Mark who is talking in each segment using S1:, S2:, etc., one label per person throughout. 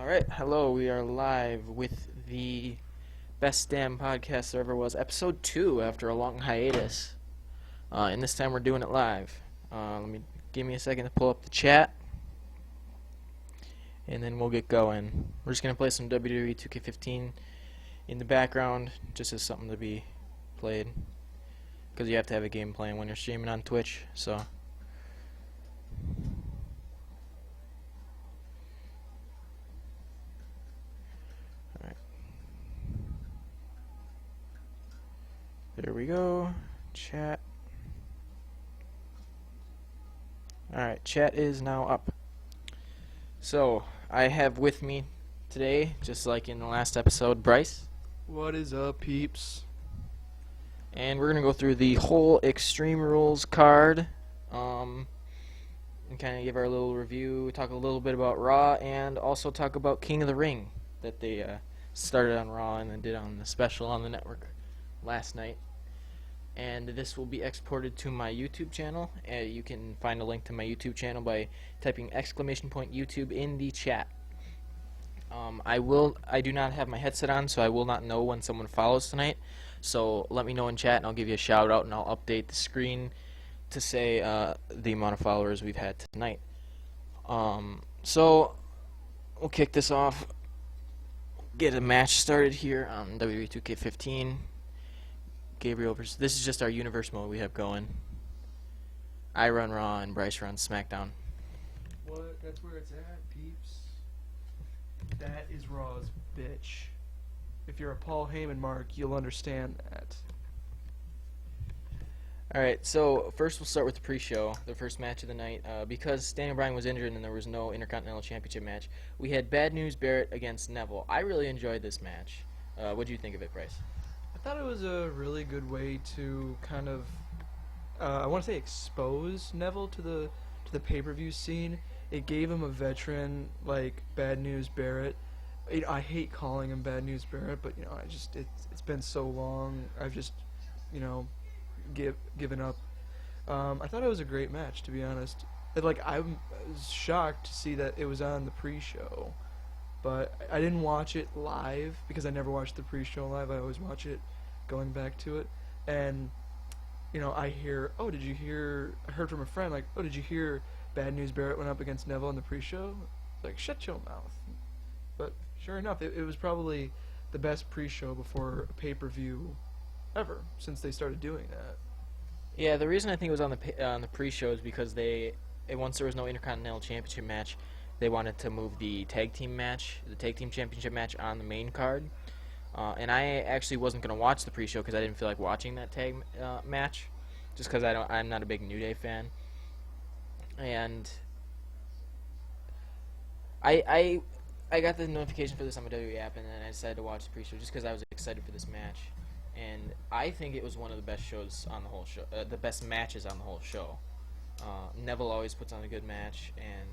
S1: Alright, hello, we are live with the best damn podcast there ever was, episode 2 after a long hiatus. And this time we're doing it live. Give me a second to pull up the chat, and then we'll get going. We're just going to play some WWE 2K15 in the background, just as something to be played. Because you have to have a game playing when you're streaming on Twitch, so... There we go. Chat. Alright, chat is now up. So, I have with me today, just like in the last episode, Bryce.
S2: What is up, peeps?
S1: And we're going to go through the whole Extreme Rules card. And kind of give our little review, talk a little bit about Raw, and also talk about King of the Ring that they started on Raw and then did on the special on the network last night. And this will be exported to my YouTube channel. You can find a link to my YouTube channel by typing !YouTube in the chat. I do not have my headset on, so I will not know when someone follows tonight. So let me know in chat, and I'll give you a shout out, and I'll update the screen to say the amount of followers we've had tonight. So we'll kick this off. Get a match started here on WWE 2K15. Gabriel versus... This is just our universe mode we have going. I run Raw and Bryce runs SmackDown.
S2: What? That's where it's at, peeps. That is Raw's bitch. If you're a Paul Heyman mark, you'll understand that.
S1: Alright, so first we'll start with the pre-show, the first match of the night. Because Daniel Bryan was injured and there was no Intercontinental Championship match, we had Bad News Barrett against Neville. I really enjoyed this match. What do you think of it, Bryce?
S2: I thought it was a really good way to kind of, I want to say, expose Neville to the pay-per-view scene. It gave him a veteran like Bad News Barrett. I hate calling him Bad News Barrett, but it's been so long. I've just given up. I thought it was a great match, to be honest. I was shocked to see that it was on the pre-show. But I didn't watch it live because I never watched the pre-show live. I always watch it going back to it. And, I hear, I heard from a friend, like, oh, did you hear Bad News Barrett went up against Neville in the pre-show? Like, shut your mouth. But sure enough, it was probably the best pre-show before a pay-per-view ever since they started doing that.
S1: Yeah, the reason I think it was on the pre-show is because once there was no Intercontinental Championship match, they wanted to move the tag team championship match on the main card. And I actually wasn't going to watch the pre-show because I didn't feel like watching that tag match, just because I'm not a big New Day fan. And I got the notification for this on my WWE app, and then I decided to watch the pre-show just because I was excited for this match. And I think it was one of the best shows on the whole show, the best matches on the whole show. Neville always puts on a good match, and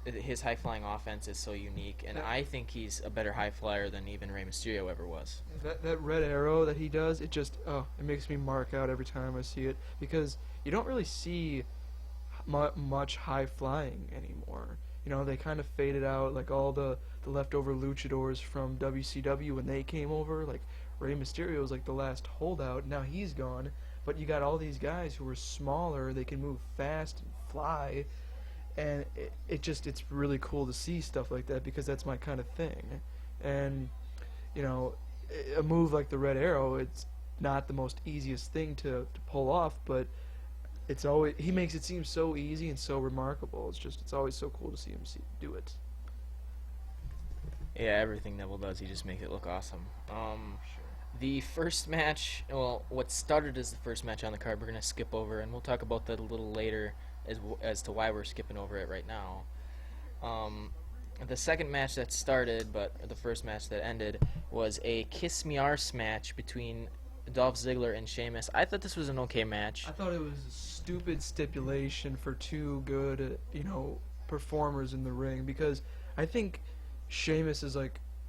S1: his high-flying offense is so unique, and I think he's a better high-flyer than even Rey Mysterio ever was.
S2: That red arrow that he does, it makes me mark out every time I see it, because you don't really see much high-flying anymore. They kind of faded out, like all the leftover luchadors from WCW when they came over. Like Rey Mysterio was like the last holdout. Now he's gone, but you got all these guys who are smaller. They can move fast and fly. And it's really cool to see stuff like that because that's my kind of thing. And, a move like the Red Arrow, it's not the most easiest thing to pull off, but he makes it seem so easy and so remarkable. It's always so cool to see him do it.
S1: Yeah, everything Neville does, he just makes it look awesome. The first match, what started as the first match on the card, we're going to skip over, and we'll talk about that a little later as to why we're skipping over it right now. The second match that started, but the first match that ended, was a Kiss Me Arse match between Dolph Ziggler and Sheamus. I thought this was an okay match.
S2: I thought it was a stupid stipulation for two good, performers in the ring, because I think Sheamus is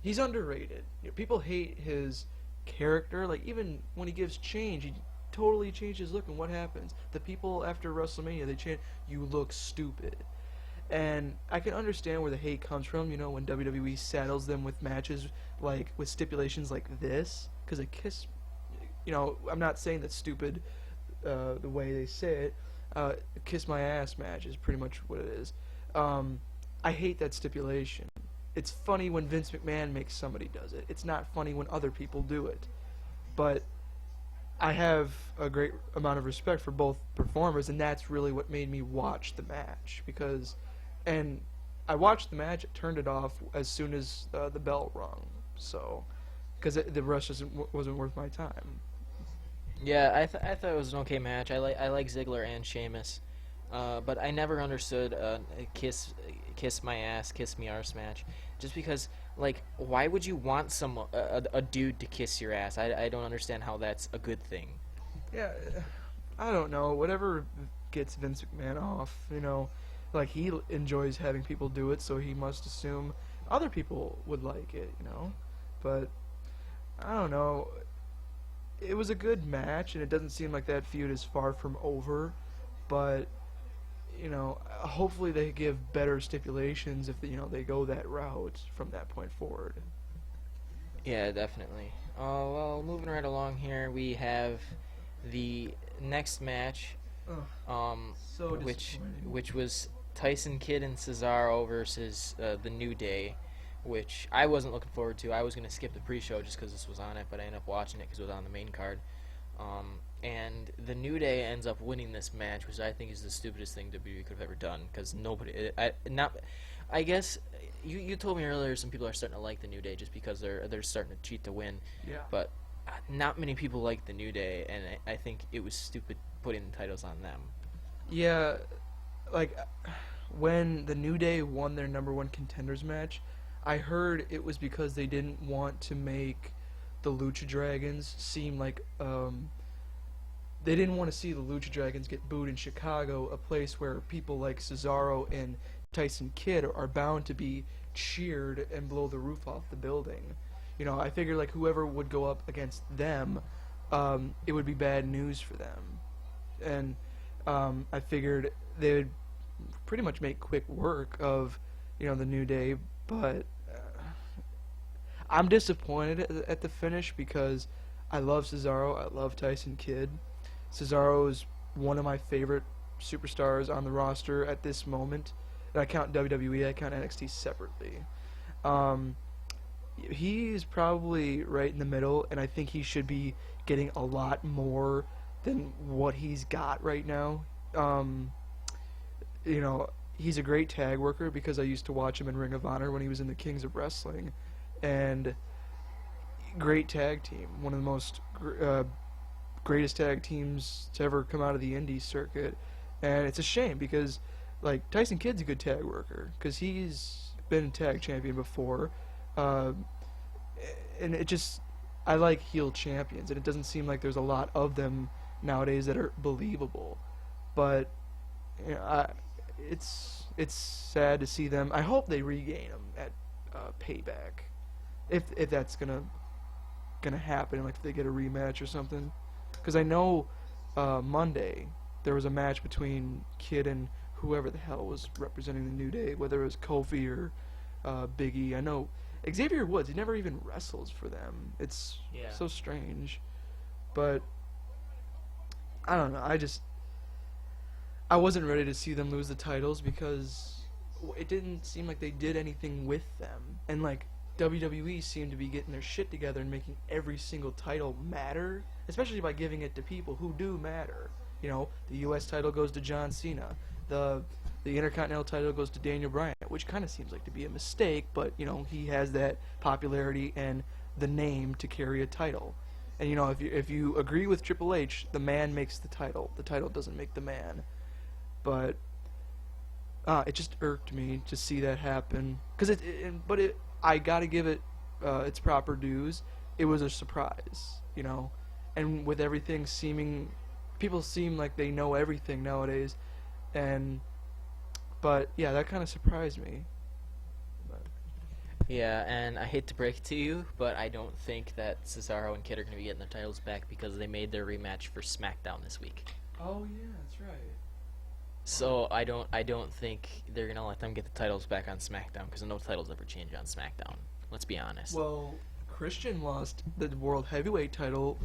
S2: he's underrated. People hate his character. Like, even when he gives change, he totally changed his look, and what happens? The people after WrestleMania, they chant, "You look stupid." And I can understand where the hate comes from, when WWE saddles them with matches like with stipulations like this, because a kiss, I'm not saying that's stupid, the way they say it. Kiss my ass match is pretty much what it is. I hate that stipulation. It's funny when Vince McMahon makes somebody does it. It's not funny when other people do it. But I have a great amount of respect for both performers, and that's really what made me watch the match. And I watched the match, turned it off as soon as the bell rung. So, because the rest wasn't worth my time.
S1: Yeah, I thought it was an okay match. I like Ziggler and Sheamus, but I never understood a kiss my ass, kiss me arse match. Just because, like, why would you want a dude to kiss your ass? I don't understand how that's a good thing.
S2: Yeah, I don't know. Whatever gets Vince McMahon off, like he enjoys having people do it, so he must assume other people would like it. But I don't know. It was a good match, and it doesn't seem like that feud is far from over. But hopefully they give better stipulations if they go that route from that point forward.
S1: Yeah, definitely. Well, moving right along here, we have the next match,
S2: Ugh,
S1: um,
S2: so
S1: which
S2: disappointing.
S1: which was Tyson Kidd and Cesaro versus the New Day, which I wasn't looking forward to. I was gonna skip the pre-show just because this was on it, but I ended up watching it because it was on the main card. And the New Day ends up winning this match, which I think is the stupidest thing WWE could have ever done. Because I guess you told me earlier some people are starting to like the New Day just because they're starting to cheat to win,
S2: Yeah.
S1: but not many people like the New Day, and I think it was stupid putting the titles on them.
S2: Yeah, like when the New Day won their number one contenders match, I heard it was because they didn't want to make the Lucha Dragons seem like they didn't want to see the Lucha Dragons get booed in Chicago, a place where people like Cesaro and Tyson Kidd are bound to be cheered and blow the roof off the building. I figured like whoever would go up against them, it would be bad news for them, and I figured they would pretty much make quick work of the New Day, but I'm disappointed at the finish because I love Cesaro, I love Tyson Kidd. Cesaro is one of my favorite superstars on the roster at this moment. And I count WWE, I count NXT separately. He's probably right in the middle, and I think he should be getting a lot more than what he's got right now. He's a great tag worker because I used to watch him in Ring of Honor when he was in the Kings of Wrestling, and great tag team, one of the most greatest tag teams to ever come out of the indie circuit. And it's a shame because like Tyson Kidd's a good tag worker because he's been tag champion before, uh, and I like heel champions, and it doesn't seem like there's a lot of them nowadays that are believable. But it's sad to see them. I hope they regain them at Payback, if that's gonna happen, like if they get a rematch or something. Because I know Monday there was a match between Kidd and whoever the hell was representing the New Day, whether it was Kofi or Big E. I know Xavier Woods, he never even wrestles for them. It's
S1: Yeah.
S2: so strange. But I don't know. I wasn't ready to see them lose the titles because it didn't seem like they did anything with them. And like WWE seemed to be getting their shit together and making every single title matter, especially by giving it to people who do matter. The U.S. title goes to John Cena. The Intercontinental title goes to Daniel Bryan, which kind of seems like to be a mistake, but he has that popularity and the name to carry a title. And if you agree with Triple H, the man makes the title. The title doesn't make the man. But it just irked me to see that happen. I gotta give it its proper dues. It was a surprise, and with everything people seem like they know everything nowadays, but yeah, that kind of surprised me. But,
S1: Yeah, and I hate to break it to you, but I don't think that Cesaro and Kidd are going to be getting their titles back because they made their rematch for SmackDown this week.
S2: oh yeah, that's right.
S1: So I don't think they're gonna let them get the titles back on SmackDown because no titles ever change on SmackDown. Let's be honest.
S2: Well, Christian lost the World Heavyweight title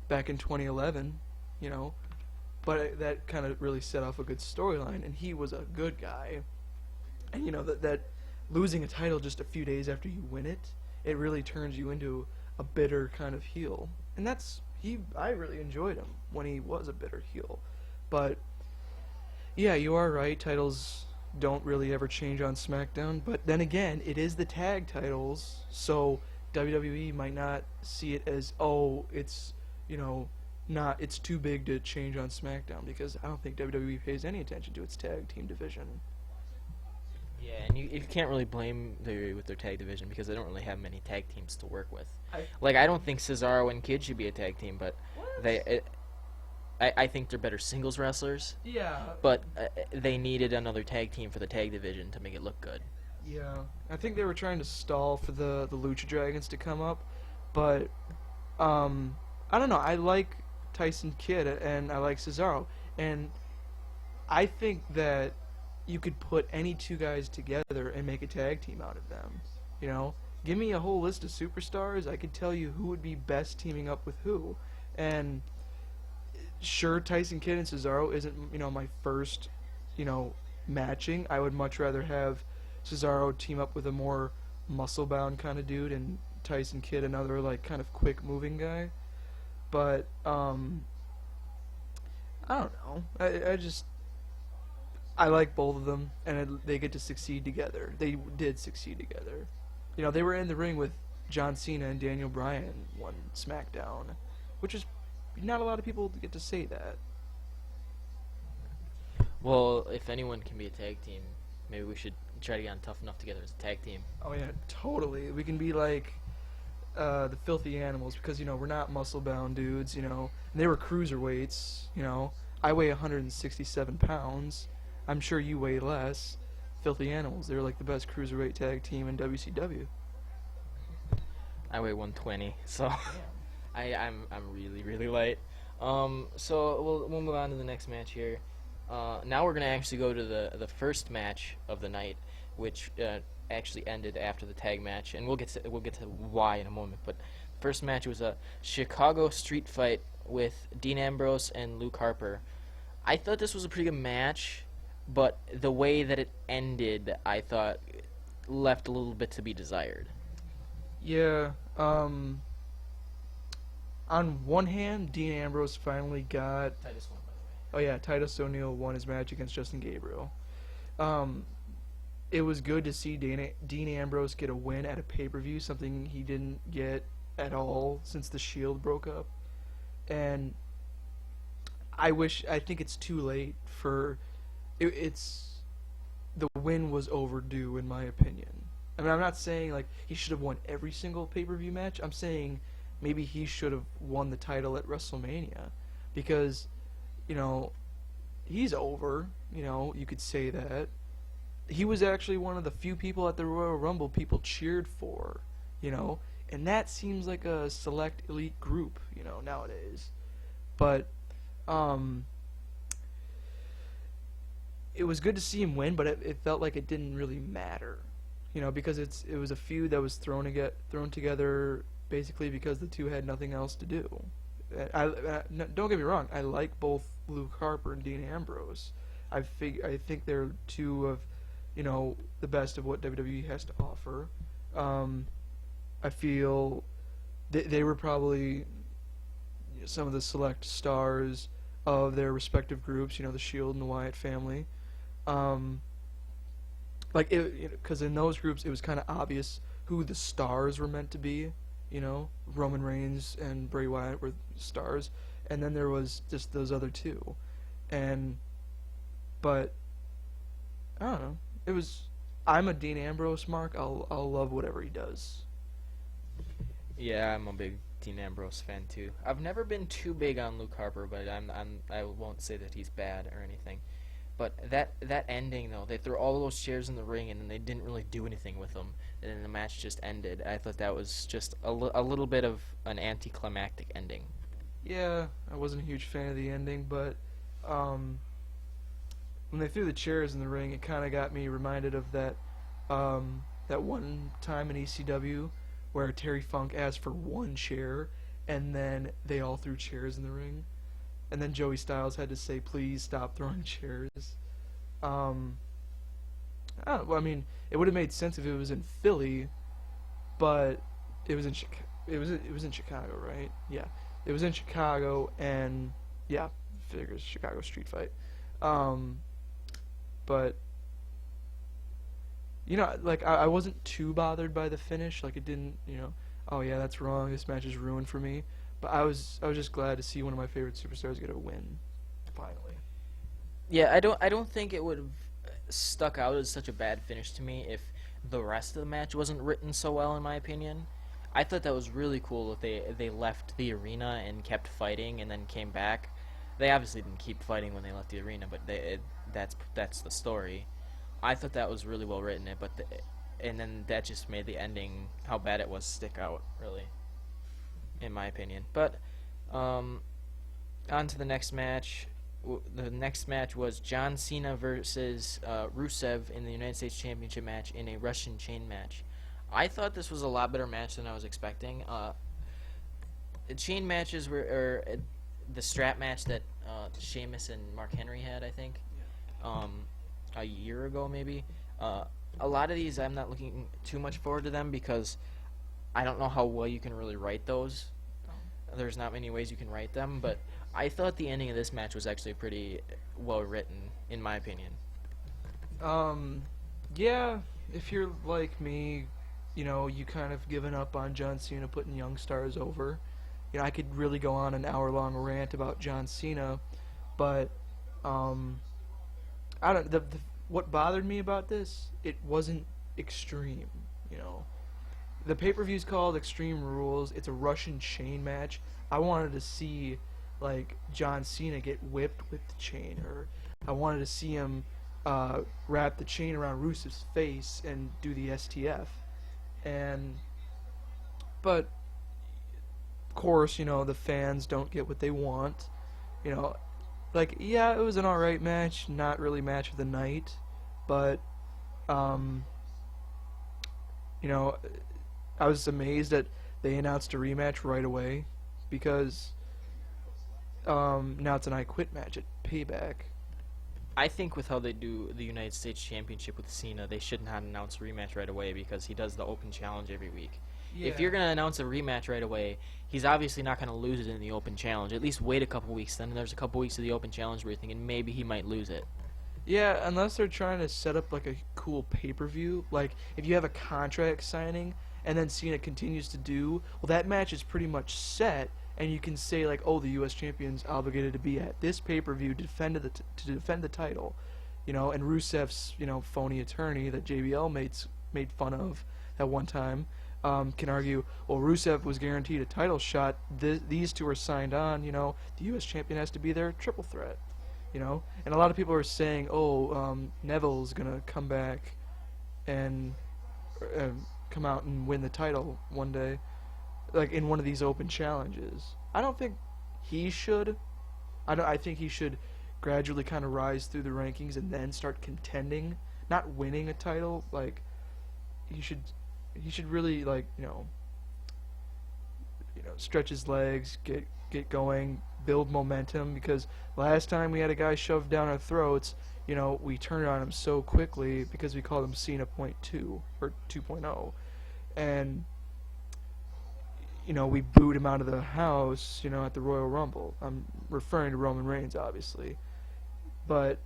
S2: back in 2011, you know, but that kind of really set off a good storyline, and he was a good guy. And you know that losing a title just a few days after you win it, it really turns you into a bitter kind of heel. And that's he. I really enjoyed him when he was a bitter heel, but yeah, you are right. Titles don't really ever change on SmackDown, but then again, it is the tag titles, so WWE might not see it as, oh, it's, you know, not it's too big to change on SmackDown, because I don't think WWE pays any attention to its tag team division.
S1: Yeah, and you can't really blame WWE with their tag division because they don't really have many tag teams to work with.
S2: I
S1: Like I don't think Cesaro and Kid should be a tag team, but
S2: what?
S1: I think they're better singles wrestlers.
S2: Yeah.
S1: But they needed another tag team for the tag division to make it look good.
S2: Yeah. I think they were trying to stall for the Lucha Dragons to come up, but I don't know. I like Tyson Kidd and I like Cesaro, and I think that you could put any two guys together and make a tag team out of them. You know, give me a whole list of superstars. I could tell you who would be best teaming up with who, and sure, Tyson Kidd and Cesaro isn't my first matching. I would much rather have Cesaro team up with a more muscle bound kind of dude and Tyson Kidd another like kind of quick moving guy. But I don't know. I like both of them, and they get to succeed together. They did succeed together. You know, they were in the ring with John Cena and Daniel Bryan one SmackDown, which is not a lot of people get to say that.
S1: Well, if anyone can be a tag team, maybe we should try to get on Tough Enough together as a tag team.
S2: Oh yeah, totally. We can be like the Filthy Animals because we're not muscle bound dudes. And they were cruiserweights. I weigh 167 pounds. I'm sure you weigh less. Filthy Animals. They're like the best cruiserweight tag team in WCW.
S1: I weigh 120, so I'm really really light. So we'll move on to the next match here. Now we're gonna actually go to the first match of the night, which actually ended after the tag match, and we'll get to why in a moment. But the first match was a Chicago street fight with Dean Ambrose and Luke Harper. I thought this was a pretty good match, but the way that it ended, I thought left a little bit to be desired.
S2: Yeah. On one hand, Dean Ambrose finally got.
S1: Titus won, by the way.
S2: Oh yeah, Titus O'Neil won his match against Justin Gabriel. Um, it was good to see Dean Ambrose get a win at a pay-per-view, something he didn't get at all since the Shield broke up. And I think it's too late for it's the win was overdue in my opinion. I mean, I'm not saying like he should have won every single pay-per-view match. I'm saying maybe he should have won the title at WrestleMania because he's over, you could say that. He was actually one of the few people at the Royal Rumble people cheered for, and that seems like a select elite group, nowadays. But it was good to see him win, but it felt like it didn't really matter, because it was a feud that was thrown together basically because the two had nothing else to do. Don't get me wrong, I like both Luke Harper and Dean Ambrose. I think they're two of the best of what WWE has to offer. I feel they were probably some of the select stars of their respective groups, the Shield and the Wyatt family. Because in those groups it was kind of obvious who the stars were meant to be. Roman Reigns and Bray Wyatt were stars, and then there was just those other two. But I don't know. I'm a Dean Ambrose mark. I'll love whatever he does.
S1: Yeah, I'm a big Dean Ambrose fan too. I've never been too big on Luke Harper, but I won't say that he's bad or anything. But that ending though, they threw all those chairs in the ring and then they didn't really do anything with them, and then the match just ended. I thought that was just a little bit of an anticlimactic ending.
S2: Yeah, I wasn't a huge fan of the ending, but when they threw the chairs in the ring, it kind of got me reminded of that one time in ECW where Terry Funk asked for one chair, and then they all threw chairs in the ring, and then Joey Styles had to say, "Please stop throwing chairs." Um, I don't, well, I mean, it would have made sense if it was in Philly, but it was in it was in Chicago, right? Yeah, it was in Chicago, and yeah, figures Chicago street fight. Um, but like I wasn't too bothered by the finish. Like it didn't, oh yeah, that's wrong. This match is ruined for me. But I was just glad to see one of my favorite superstars get a win, finally.
S1: Yeah, I don't think it would have stuck out as such a bad finish to me if the rest of the match wasn't written so well, in my opinion. I thought that was really cool that they left the arena and kept fighting and then came back. They obviously didn't keep fighting when they left the arena, but that's the story. I thought that was really well written, and then that just made the ending, how bad it was, stick out, really, in my opinion. But on to the next match. The next match was John Cena versus Rusev in the United States Championship match in a Russian chain match. I thought this was a lot better match than I was expecting. The chain matches were the strap match that Sheamus and Mark Henry had, I think, a year ago maybe. A lot of these I'm not looking too much forward to them because I don't know how well you can really write those. There's not many ways you can write them, but I thought the ending of this match was actually pretty well written, in my opinion.
S2: Yeah, if you're like me, you kind of given up on John Cena putting young stars over. I could really go on an hour-long rant about John Cena, but I don't. What bothered me about this, it wasn't extreme. The pay-per-view's called Extreme Rules. It's a Russian chain match. I wanted to see like John Cena get whipped with the chain, or I wanted to see him wrap the chain around Rusev's face and do the STF. But of course, the fans don't get what they want. Like, yeah, it was an alright match, not really match of the night, but I was amazed that they announced a rematch right away because now it's an I Quit match at Payback.
S1: I think with how they do the United States Championship with Cena, they should not announce a rematch right away because he does the open challenge every week.
S2: Yeah.
S1: If you're going to announce a rematch right away, he's obviously not going to lose it in the open challenge. At least wait a couple weeks, then there's a couple weeks of the open challenge where you're thinking maybe he might lose it.
S2: Yeah, unless they're trying to set up like a cool pay-per-view. Like, if you have a contract signing and then Cena continues to do, well, that match is pretty much set, and you can say, like, oh, the U.S. champion's obligated to be at this pay-per-view to defend the title. And Rusev's, phony attorney that JBL made fun of at one time can argue, well, Rusev was guaranteed a title shot. These two are signed on, the U.S. champion has to be their triple threat. And a lot of people are saying, Neville's going to come back and come out and win the title one day, like in one of these open challenges. I don't think he should. I think he should gradually kind of rise through the rankings and then start contending, not winning a title. Like, he should really, like, stretch his legs, get going, build momentum, because last time we had a guy shoved down our throats, we turned on him so quickly because we called him Cena Point 2 or 2.0, and we booed him out of the house, at the Royal Rumble. I'm referring to Roman Reigns, obviously, but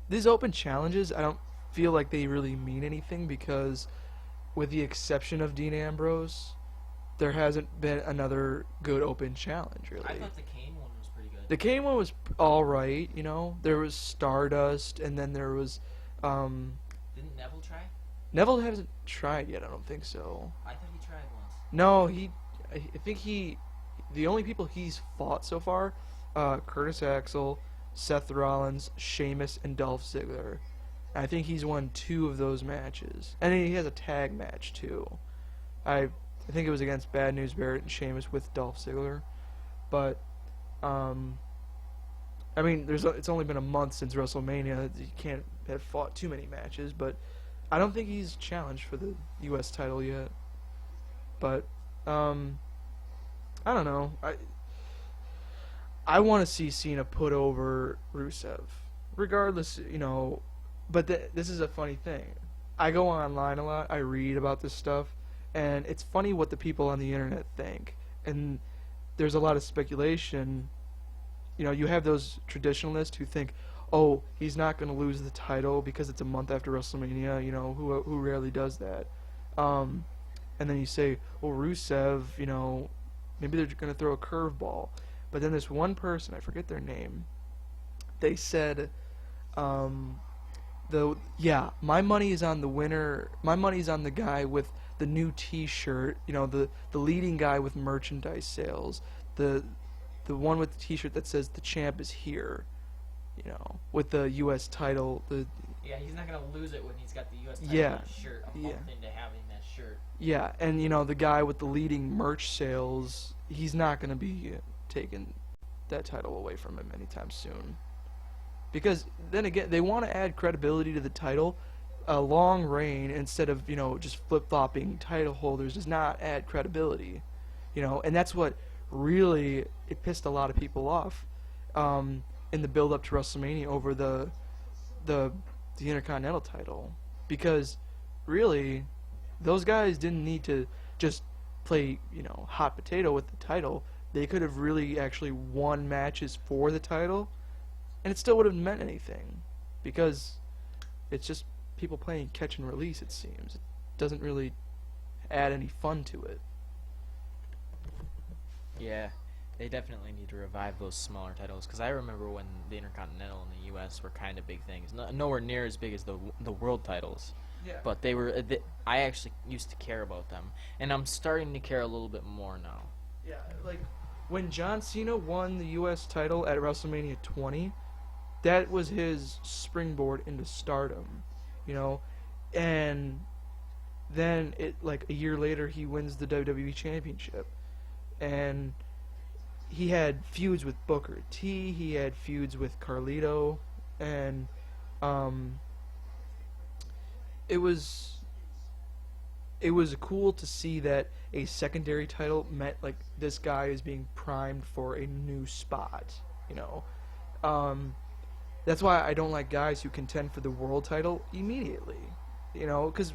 S2: these open challenges, I don't feel like they really mean anything because, with the exception of Dean Ambrose, there hasn't been another good open challenge, really.
S1: I thought the Kane one was pretty good.
S2: The Kane one was alright, There was Stardust, and then there was,
S1: Didn't Neville try?
S2: Neville hasn't tried yet, I don't think so.
S1: I thought he tried once.
S2: No, I think the only people he's fought so far, Curtis Axel, Seth Rollins, Sheamus, and Dolph Ziggler. I think he's won 2 of those matches. And he has a tag match, too. I think it was against Bad News Barrett and Sheamus with Dolph Ziggler. But, I mean, it's only been a month since WrestleMania. You can't have fought too many matches, but I don't think he's challenged for the U.S. title yet. But I don't know. I want to see Cena put over Rusev, regardless. But this is a funny thing. I go online a lot. I read about this stuff, and it's funny what the people on the internet think. And there's a lot of speculation. You have those traditionalists who think, oh, he's not going to lose the title because it's a month after WrestleMania. Who rarely does that. And then you say, well, Rusev, maybe they're going to throw a curveball. But then this one person, I forget their name, they said, my money is on the winner. My money's on the guy with the new T-shirt. The leading guy with merchandise sales. The one with the T-shirt that says the champ is here. With the U.S. title.
S1: Yeah, he's not gonna lose it when he's got the U.S. title shirt a month into having that shirt.
S2: Yeah, and the guy with the leading merch sales, he's not gonna be taking that title away from him anytime soon. Because then again, they want to add credibility to the title. A long reign instead of just flip-flopping title holders does not add credibility. And that's what really it pissed a lot of people off in the build-up to WrestleMania over the Intercontinental title, because really those guys didn't need to just play hot potato with the title. They could have really actually won matches for the title, and it still would have meant anything, because it's just people playing catch and release. It seems it doesn't really add any fun to it.
S1: Yeah, they definitely need to revive those smaller titles, because I remember when the Intercontinental in the U.S. were kind of big things. Nowhere near as big as the world titles.
S2: Yeah.
S1: But they were. I actually used to care about them, and I'm starting to care a little bit more now.
S2: Yeah, like when John Cena won the U.S. title at WrestleMania 20, that was his springboard into stardom, and then a year later he wins the WWE Championship, and he had feuds with Booker T, he had feuds with Carlito, and it was cool to see that a secondary title meant this guy is being primed for a new spot. That's why I don't like guys who contend for the world title immediately. Because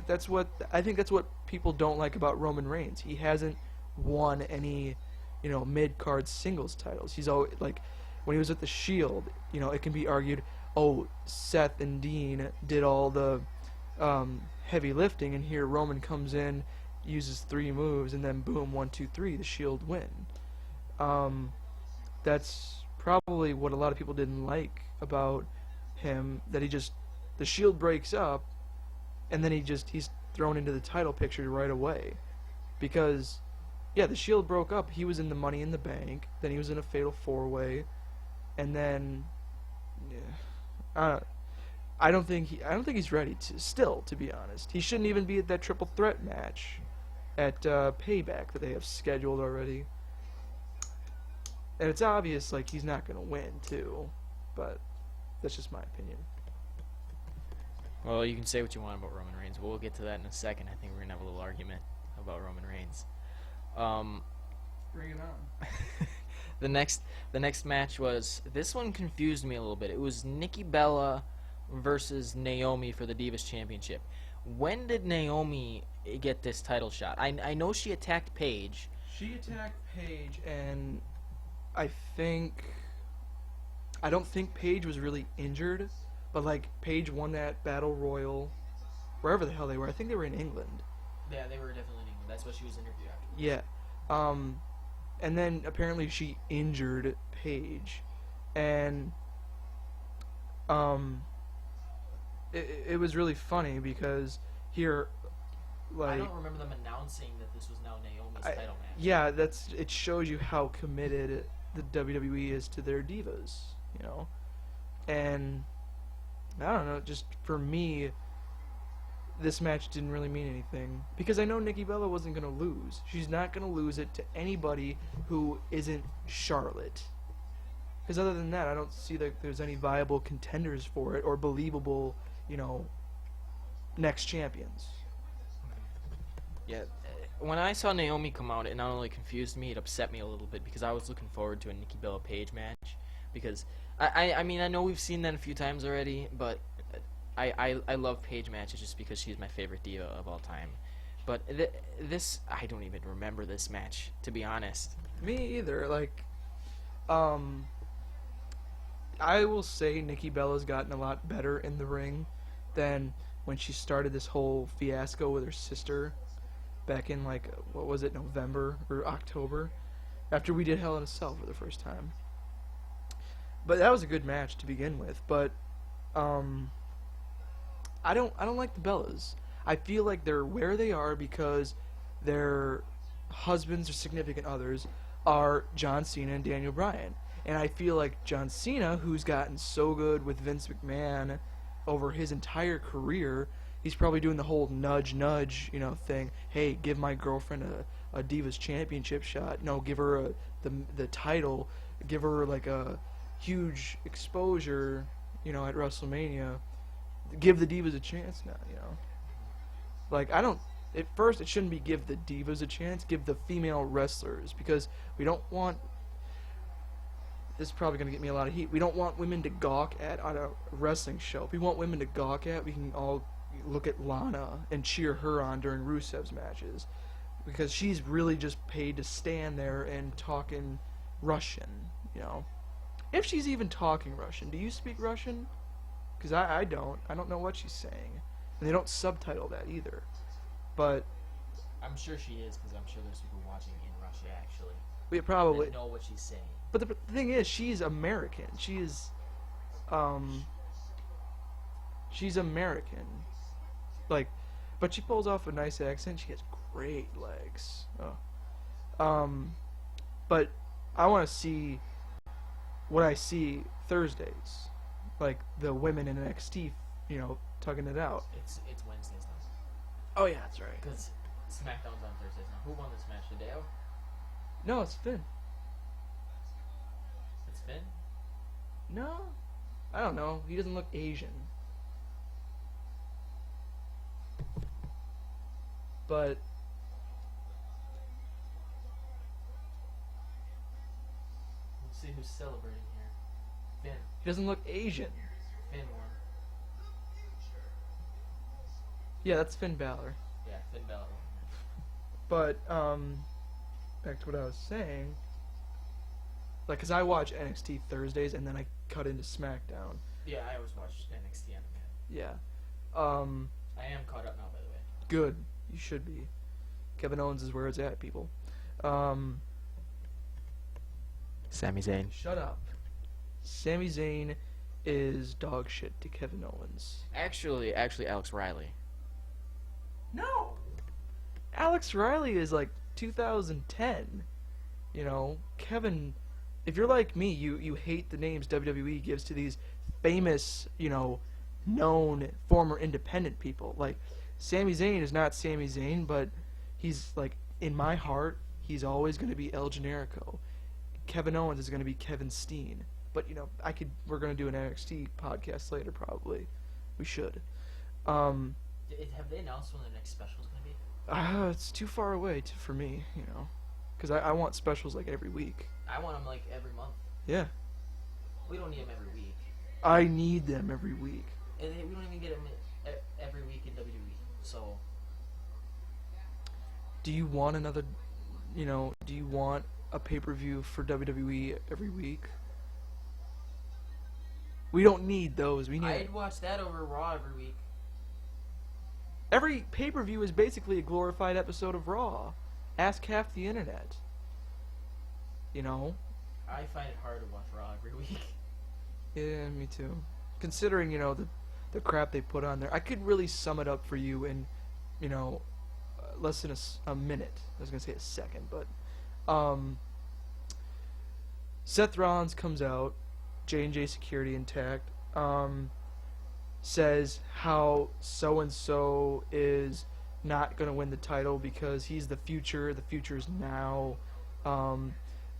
S2: I think that's what people don't like about Roman Reigns. He hasn't won any mid-card singles titles. He's always when he was at the Shield, it can be argued, oh, Seth and Dean did all the heavy lifting, and here Roman comes in, uses 3 moves, and then boom, 1, 2, 3, the Shield win. That's probably what a lot of people didn't like about him, that the Shield breaks up, and then he's thrown into the title picture right away. Because yeah, the Shield broke up. He was in the Money in the Bank. Then he was in a Fatal 4-Way, and then I don't think he's ready to be honest. He shouldn't even be at that triple threat match at Payback that they have scheduled already. And it's obvious he's not going to win too, but that's just my opinion.
S1: Well, you can say what you want about Roman Reigns. We'll get to that in a second. I think we're gonna have a little argument about Roman Reigns.
S2: Bring it on.
S1: The next match was, this one confused me a little bit. It was Nikki Bella versus Naomi for the Divas Championship. When did Naomi get this title shot? I know she attacked Paige.
S2: She attacked Paige, and I don't think Paige was really injured, but Paige won that battle royal wherever the hell they were. I think they were in England.
S1: Yeah, they were definitely in England. That's what she was interviewed after.
S2: Yeah. And then apparently she injured Paige, and it was really funny because here,
S1: I don't remember them announcing that this was now Naomi's title match.
S2: Yeah, it shows you how committed the WWE is to their divas, and I don't know, just for me, this match didn't really mean anything, because I know Nikki Bella wasn't going to lose. She's not going to lose it to anybody who isn't Charlotte. Because other than that, I don't see that there's any viable contenders for it or believable, you know, next champions.
S1: Yeah, when I saw Naomi come out, it not only confused me, it upset me a little bit because I was looking forward to a Nikki Bella Page match. Because I mean I know we've seen that a few times already, but I love Page matches just because she's my favorite diva of all time. But this I don't even remember this match, to be honest.
S2: Me either. Like, um, I will say Nikki Bella's gotten a lot better in the ring than when she started this whole fiasco with her sister back in, like, what was it, November or October, after we did Hell in a Cell for the first time. But that was a good match to begin with. But I don't like the Bellas. I feel like they're where they are because their husbands or significant others are John Cena and Daniel Bryan. And I feel like John Cena, who's gotten so good with Vince McMahon over his entire career, he's probably doing the whole nudge, nudge, you know, thing. Hey, give my girlfriend a Divas Championship shot. No, give her the title. Give her like a huge exposure, you know, at WrestleMania. Give the Divas a chance now, you know. Like, I don't... At first, it shouldn't be give the Divas a chance. Give the female wrestlers. Because we don't want... This is probably going to get me a lot of heat. We don't want women to gawk at on a wrestling show. If we want women to gawk at, we can all look at Lana and cheer her on during Rusev's matches. Because she's really just paid to stand there and talk in Russian, you know. If she's even talking Russian. Do you speak Russian? Because I don't. I don't know what she's saying. And they don't subtitle that either. But
S1: I'm sure she is, because I'm sure there's people watching in Russia, actually.
S2: we probably
S1: That know what she's saying.
S2: But the thing is, she's American. She's American. Like, but she pulls off a nice accent. She has great legs. But I want to see what I see Thursdays, like the women in NXT, you know, tugging it out.
S1: It's Wednesdays now.
S2: Oh yeah, that's right.
S1: Because SmackDown's on Thursdays now. Who won this match? Hideo?
S2: No, it's Finn.
S1: It's Finn?
S2: No, I don't know. He doesn't look Asian. But
S1: Let's see who's celebrating here. Finn.
S2: he doesn't look Asian.
S1: Finn won.
S2: Yeah, that's Finn Balor.
S1: Yeah, Finn Balor won.
S2: But back to what I was saying. Like, cause I watch NXT Thursdays and then I cut into SmackDown.
S1: Yeah, I always watch NXT on demand.
S2: Yeah.
S1: I am caught up now, by the way.
S2: Good. You should be. Kevin Owens is where it's at, people.
S1: Sami Zayn.
S2: Shut up. Sami Zayn is dog shit to Kevin Owens.
S1: Actually, Alex Riley.
S2: No. Alex Riley is like 2010. You know, Kevin, if you're like me, you hate the names WWE gives to these famous, you know, known former independent people. Like, Sami Zayn is not Sami Zayn, but he's, like, in my heart, he's always going to be El Generico. Kevin Owens is going to be Kevin Steen. But, you know, we're going to do an NXT podcast later, probably. We should.
S1: Have they announced when the next special is going to be?
S2: It's too far away for me, you know. Because I want specials, like, every week.
S1: I want them, like, every month.
S2: Yeah.
S1: We don't need them every week.
S2: I need them every week.
S1: And we don't even get them every week in WWE. So,
S2: Do you want another, you know, do you want a pay-per-view for WWE every week? We don't need those. We need...
S1: I'd watch that over Raw every week.
S2: Every pay-per-view is basically a glorified episode of Raw. Ask half the internet. You know?
S1: I find it hard to watch Raw every week.
S2: Yeah, me too. Considering, you know, the crap they put on there. I could really sum it up for you in, you know, less than a minute. I was going to say a second, but Seth Rollins comes out, J&J Security intact, says how so-and-so is not going to win the title because he's the future is now.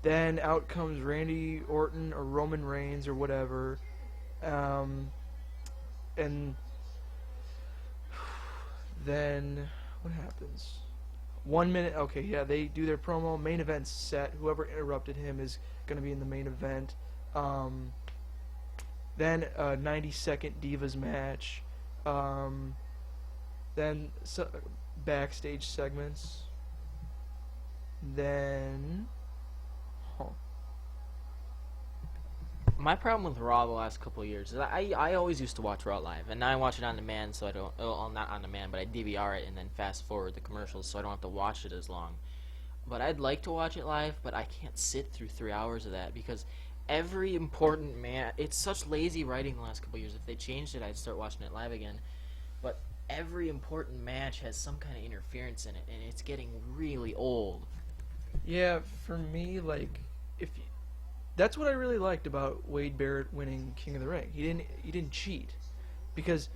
S2: Then out comes Randy Orton or Roman Reigns or whatever. And then what happens? 1 minute. Okay, yeah, they do their promo. Main event set. Whoever interrupted him is going to be in the main event. Then a 90-second Divas match. Then backstage segments. Then,
S1: My problem with Raw the last couple of years is I always used to watch Raw live, and now I watch it on demand, so I don't. Well, not on demand, but I DVR it and then fast forward the commercials, so I don't have to watch it as long. But I'd like to watch it live, but I can't sit through 3 hours of that because every important match. It's such lazy writing the last couple of years. If they changed it, I'd start watching it live again. But every important match has some kind of interference in it, and it's getting really old.
S2: yeah, for me, like, that's what I really liked about Wade Barrett winning King of the Ring. He didn't cheat, because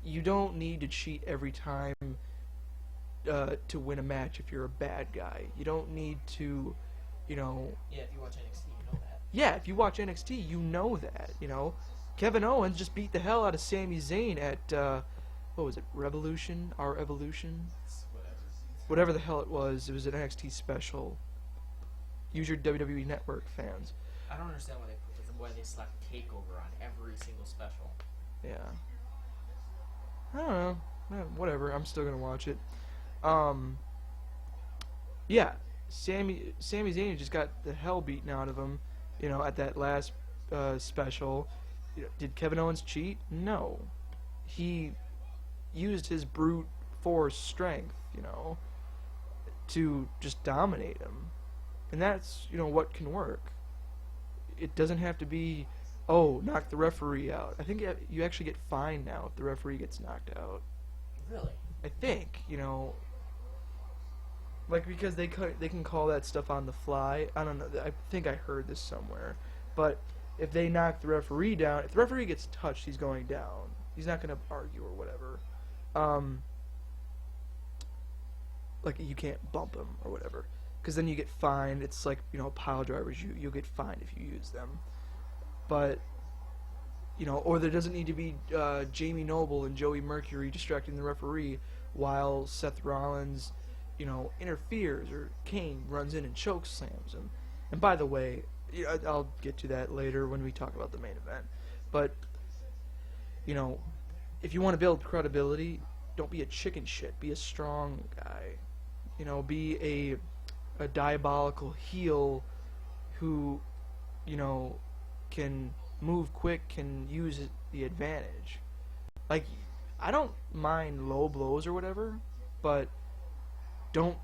S2: you don't need to cheat every time to win a match if you're a bad guy. You don't need to, you know.
S1: Yeah, if you watch NXT, you know that.
S2: Yeah, if you watch NXT, you know that. You know, Kevin Owens just beat the hell out of Sami Zayn at what was it, Revolution? Our Evolution? Whatever the hell it was an NXT special. Use your WWE Network, fans.
S1: I don't understand why they slapped Takeover on every single special.
S2: Yeah. I don't know. Whatever. I'm still gonna watch it. Yeah. Sami Zayn just got the hell beaten out of him, you know, at that last special. You know, did Kevin Owens cheat? No. He used his brute force strength, you know, to just dominate him. And that's, you know, what can work. It doesn't have to be, oh, knock the referee out. I think you actually get fined now if the referee gets knocked out.
S1: Really?
S2: I think, you know, like, because they can call that stuff on the fly. I don't know. I think I heard this somewhere. But if they knock the referee down, if the referee gets touched, he's going down. He's not going to argue or whatever. Like, you can't bump him or whatever. Because then you get fined. It's like, you know, pile drivers. You'll get fined if you use them. But, you know, or there doesn't need to be Jamie Noble and Joey Mercury distracting the referee while Seth Rollins, you know, interferes, or Kane runs in and choke slams him. And by the way, I'll get to that later when we talk about the main event. But, you know, if you want to build credibility, don't be a chicken shit. Be a strong guy. You know, be a diabolical heel who, you know, can move quick, can use the advantage. Like, I don't mind low blows or whatever, but don't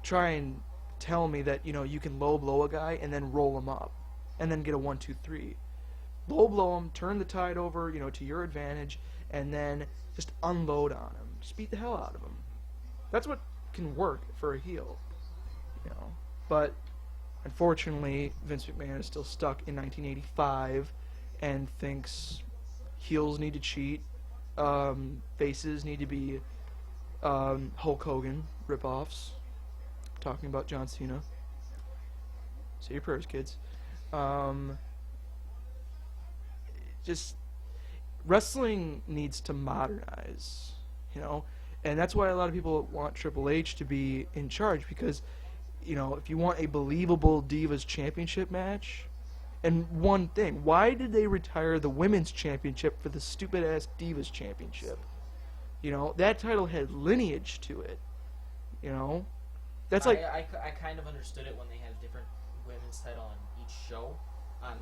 S2: try and tell me that, you know, you can low blow a guy and then roll him up and then get a 1, 2, 3. Low blow him, turn the tide over, you know, to your advantage, and then just unload on him. Just beat the hell out of him. That's what can work for a heel, you know. But unfortunately, Vince McMahon is still stuck in 1985 and thinks heels need to cheat, faces need to be Hulk Hogan ripoffs. Talking about John Cena. Say your prayers, kids. Just wrestling needs to modernize, you know, and that's why a lot of people want Triple H to be in charge, because, you know, if you want a believable Divas Championship match. And one thing, why did they retire the Women's Championship for the stupid-ass Divas Championship? You know, that title had lineage to it, you know? That's like...
S1: I kind of understood it when they had a different women's title on each show.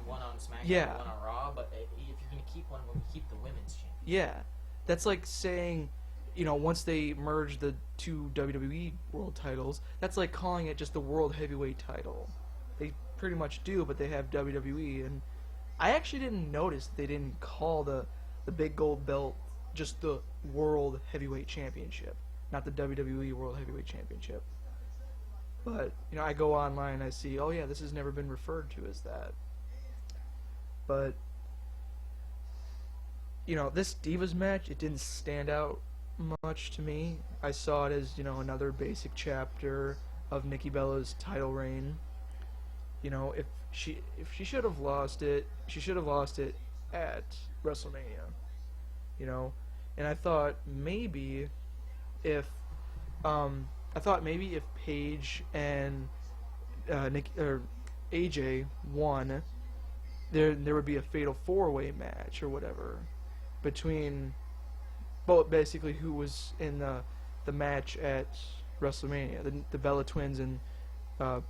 S1: One on SmackDown,
S2: yeah,
S1: one on Raw, but if you're going to keep one, we'll keep the women's championship.
S2: Yeah. That's like saying, you know, once they merge the two WWE world titles, that's like calling it just the World Heavyweight title. They pretty much do, but they have WWE, and I actually didn't notice they didn't call the big gold belt just the World Heavyweight Championship, not the WWE World Heavyweight Championship. But, you know, I go online and I see, oh yeah, this has never been referred to as that. But, you know, this Divas match, it didn't stand out much to me. I saw it as, you know, another basic chapter of Nikki Bella's title reign. You know, if she should have lost it, she should have lost it at WrestleMania. You know, and if I thought maybe if Paige and Nick or AJ won, there would be a fatal 4-way match or whatever between, well, basically who was in the match at WrestleMania, the Bella Twins and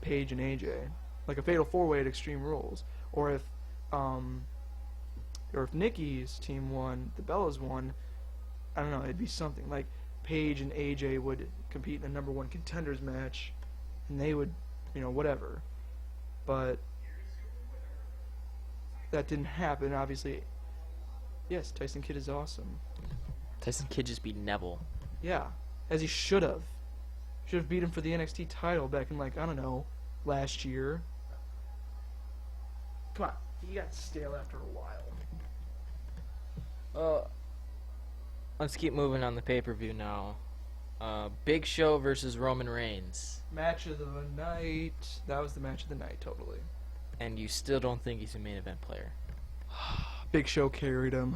S2: Paige and AJ, like a fatal 4-way at Extreme Rules, or if Nikki's team won, the Bellas won, I don't know, it'd be something like Paige and AJ would compete in a number 1 contenders match, and they would, you know, whatever. But that didn't happen, obviously. Yes, Tyson Kidd is awesome.
S1: Tyson Kidd just beat Neville.
S2: Yeah, as he should have. Should have beat him for the NXT title back in, like, I don't know, last year. Come on, he got stale after a while.
S1: Let's keep moving on the pay-per-view now. Big Show versus Roman Reigns.
S2: Match of the night. That was the match of the night, totally.
S1: And you still don't think he's a main event player?
S2: Big Show carried him.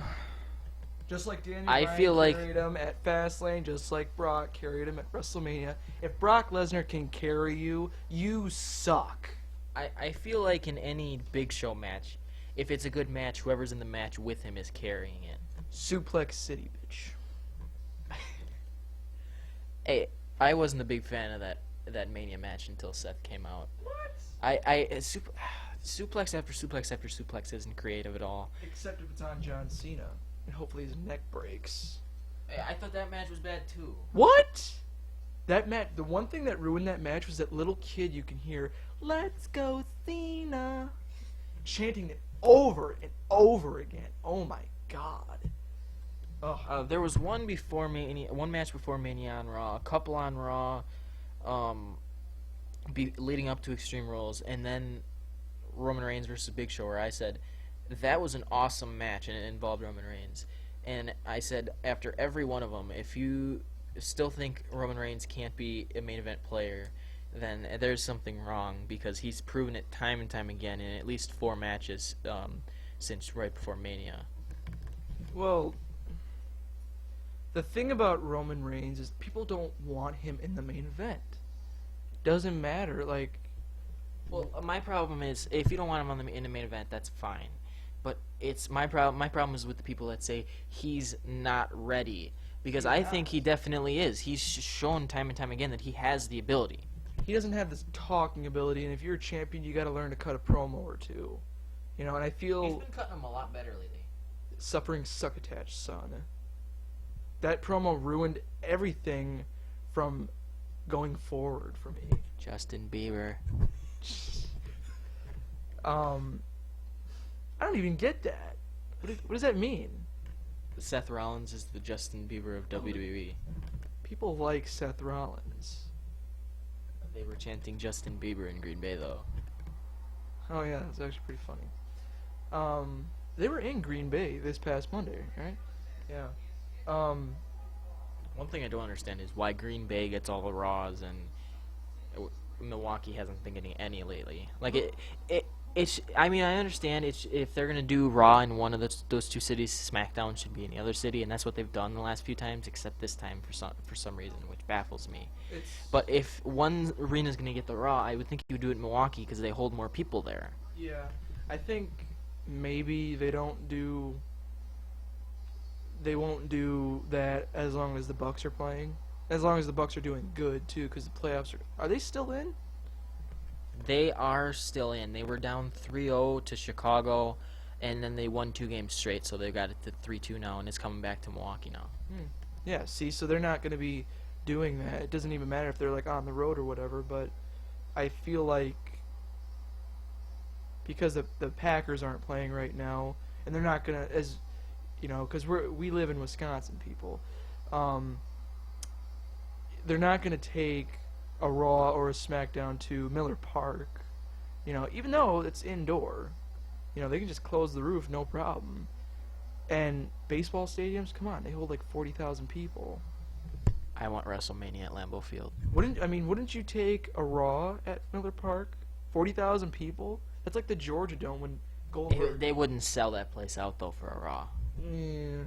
S2: Just like Daniel Bryan carried him at Fastlane, just like Brock carried him at WrestleMania. If Brock Lesnar can carry you, you suck.
S1: I feel like in any Big Show match, if it's a good match, whoever's in the match with him is carrying it.
S2: Suplex City, bitch.
S1: Hey, I wasn't a big fan of that Mania match until Seth came out.
S2: What?
S1: Suplex after suplex after suplex isn't creative at all.
S2: Except if it's on John Cena, and hopefully his neck breaks.
S1: Hey, I thought that match was bad too.
S2: What? That match. The one thing that ruined that match was that little kid you can hear, "Let's go Cena," chanting it over and over again. Oh my god.
S1: There was one match before Mania on Raw, a couple on Raw, leading up to Extreme Rules, and then Roman Reigns versus Big Show, where I said that was an awesome match and it involved Roman Reigns. And I said after every one of them, if you still think Roman Reigns can't be a main event player, then there's something wrong, because he's proven it time and time again in at least 4 matches since right before Mania.
S2: Well, the thing about Roman Reigns is people don't want him in the main event. Doesn't matter, like...
S1: Well, my problem is, if you don't want him in the main event, that's fine. But it's my problem. My problem is with the people that say he's not ready, because I think he definitely is. He's shown time and time again that he has the ability.
S2: He doesn't have this talking ability, and if you're a champion, you got to learn to cut a promo or two. You know, and I feel...
S1: He's been cutting them a lot better lately.
S2: Suffering succotash, son. That promo ruined everything from going forward for me.
S1: Justin Bieber.
S2: I don't even get that. What does that mean?
S1: Seth Rollins is the Justin Bieber of WWE.
S2: People like Seth Rollins.
S1: They were chanting Justin Bieber in Green Bay, though.
S2: Oh yeah, that's actually pretty funny. They were in Green Bay this past Monday, right? Yeah.
S1: One thing I don't understand is why Green Bay gets all the Raws and Milwaukee hasn't been getting any lately. Like it's. I mean, I understand if they're gonna do Raw in one of those 2 cities, SmackDown should be in the other city, and that's what they've done the last few times, except this time for some reason, which baffles me. But if one arena's gonna get the Raw, I would think you would do it in Milwaukee because they hold more people there.
S2: Yeah, I think maybe they won't do that as long as the Bucks are playing. As long as the Bucks are doing good too, because the playoffs are they still in?
S1: They are still in. They were down 3-0 to Chicago, and then they won 2 games straight, so they got it to 3-2 now, and it's coming back to Milwaukee now.
S2: Yeah, see, so they're not going to be doing that. It doesn't even matter if they're like on the road or whatever, but I feel like because the Packers aren't playing right now, and they're not going to, as you know, because we live in Wisconsin, people. They're not going to take a Raw or a SmackDown to Miller Park, you know, even though it's indoor. You know, they can just close the roof, no problem. And baseball stadiums, come on, they hold like 40,000 people.
S1: I want WrestleMania at Lambeau Field.
S2: Wouldn't you take a Raw at Miller Park? 40,000 people? That's like the Georgia Dome when Goldberg.
S1: They wouldn't sell that place out though for a Raw.
S2: Yeah,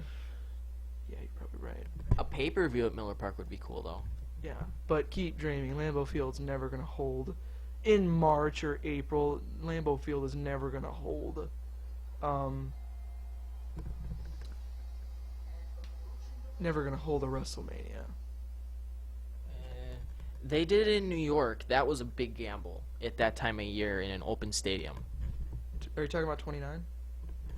S2: yeah, you're probably right.
S1: A pay-per-view at Miller Park would be cool though.
S2: Yeah, but keep dreaming. Lambeau Field's never gonna hold. In March or April, Lambeau Field is never gonna hold. Never gonna hold a WrestleMania.
S1: They did it in New York. That was a big gamble at that time of year in an open stadium.
S2: Are you talking about 29?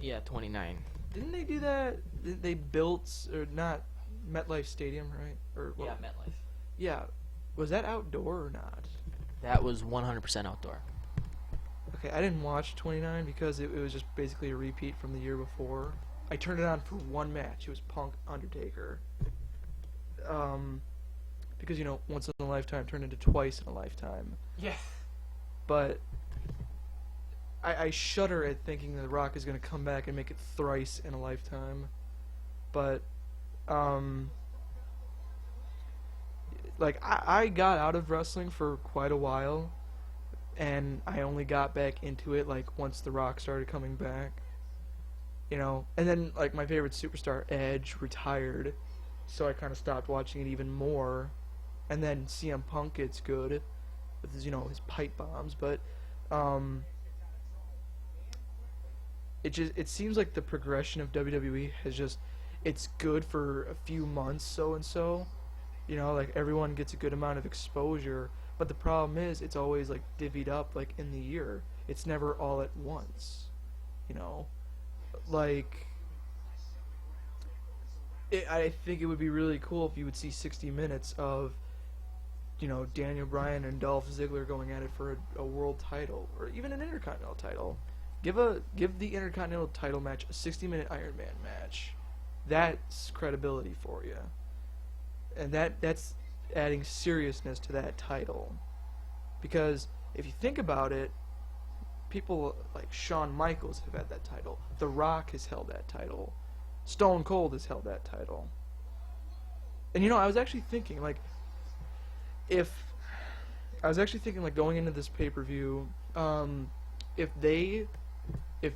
S1: Yeah, 29.
S2: Didn't they do that? They built, or not, MetLife Stadium, right? Or
S1: Yeah, MetLife.
S2: Yeah. Was that outdoor or not?
S1: That was 100% outdoor.
S2: Okay, I didn't watch 29 because it was just basically a repeat from the year before. I turned it on for one match. It was Punk Undertaker. Because, you know, once in a lifetime turned into twice in a lifetime.
S1: Yeah.
S2: But I shudder at thinking that The Rock is going to come back and make it thrice in a lifetime. But, like, I got out of wrestling for quite a while, and I only got back into it, like, once The Rock started coming back. You know, and then, like, my favorite superstar, Edge, retired, so I kind of stopped watching it even more. And then CM Punk gets good with his, you know, his pipe bombs, but it seems like the progression of WWE has just, it's good for a few months, so and so, you know, like everyone gets a good amount of exposure, but the problem is it's always like divvied up like in the year. It's never all at once, you know, like. I think it would be really cool if you would see 60 minutes of, you know, Daniel Bryan and Dolph Ziggler going at it for a world title or even an Intercontinental title. Give the Intercontinental title match a 60-minute Iron Man match. That's credibility for you, and that's adding seriousness to that title. Because if you think about it, people like Shawn Michaels have had that title. The Rock has held that title. Stone Cold has held that title. And you know, I was actually thinking like going into this pay-per-view, if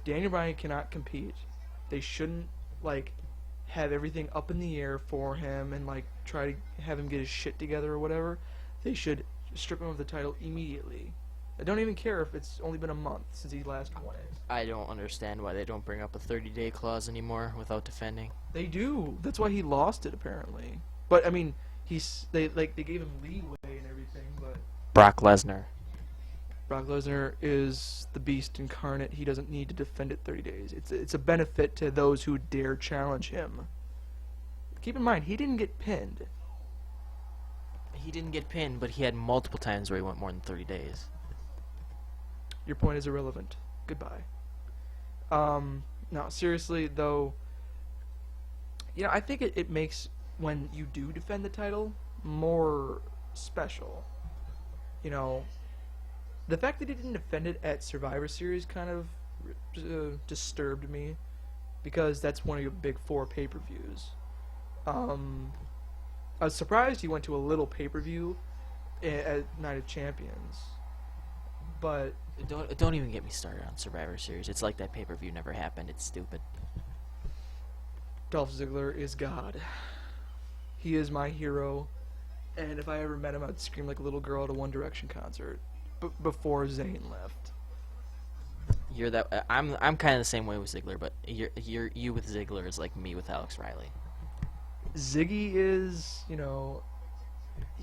S2: Daniel Bryan cannot compete, they shouldn't like have everything up in the air for him and like try to have him get his shit together or whatever. They should strip him of the title immediately. I don't even care if it's only been a month since he last won it.
S1: I don't understand why they don't bring up a 30-day clause anymore without defending.
S2: They do. That's why he lost it apparently. But I mean, they gave him leeway and everything, but
S1: Brock Lesnar.
S2: Brock Lesnar is the beast incarnate. He doesn't need to defend it 30 days. It's a benefit to those who dare challenge him. Keep in mind, he didn't get pinned.
S1: He didn't get pinned, but he had multiple times where he went more than 30 days.
S2: Your point is irrelevant. Goodbye. No, seriously, though, you know, I think it makes when you do defend the title more special. You know, the fact that he didn't defend it at Survivor Series kind of disturbed me, because that's one of your big four pay-per-views. I was surprised he went to a little pay-per-view at Night of Champions, but
S1: Don't even get me started on Survivor Series. It's like that pay-per-view never happened. It's stupid.
S2: Dolph Ziggler is God. He is my hero, and if I ever met him, I'd scream like a little girl at a One Direction concert before Zayn left.
S1: You're that. I'm kind of the same way with Ziggler, but you with Ziggler is like me with Alex Riley.
S2: Ziggy is, you know,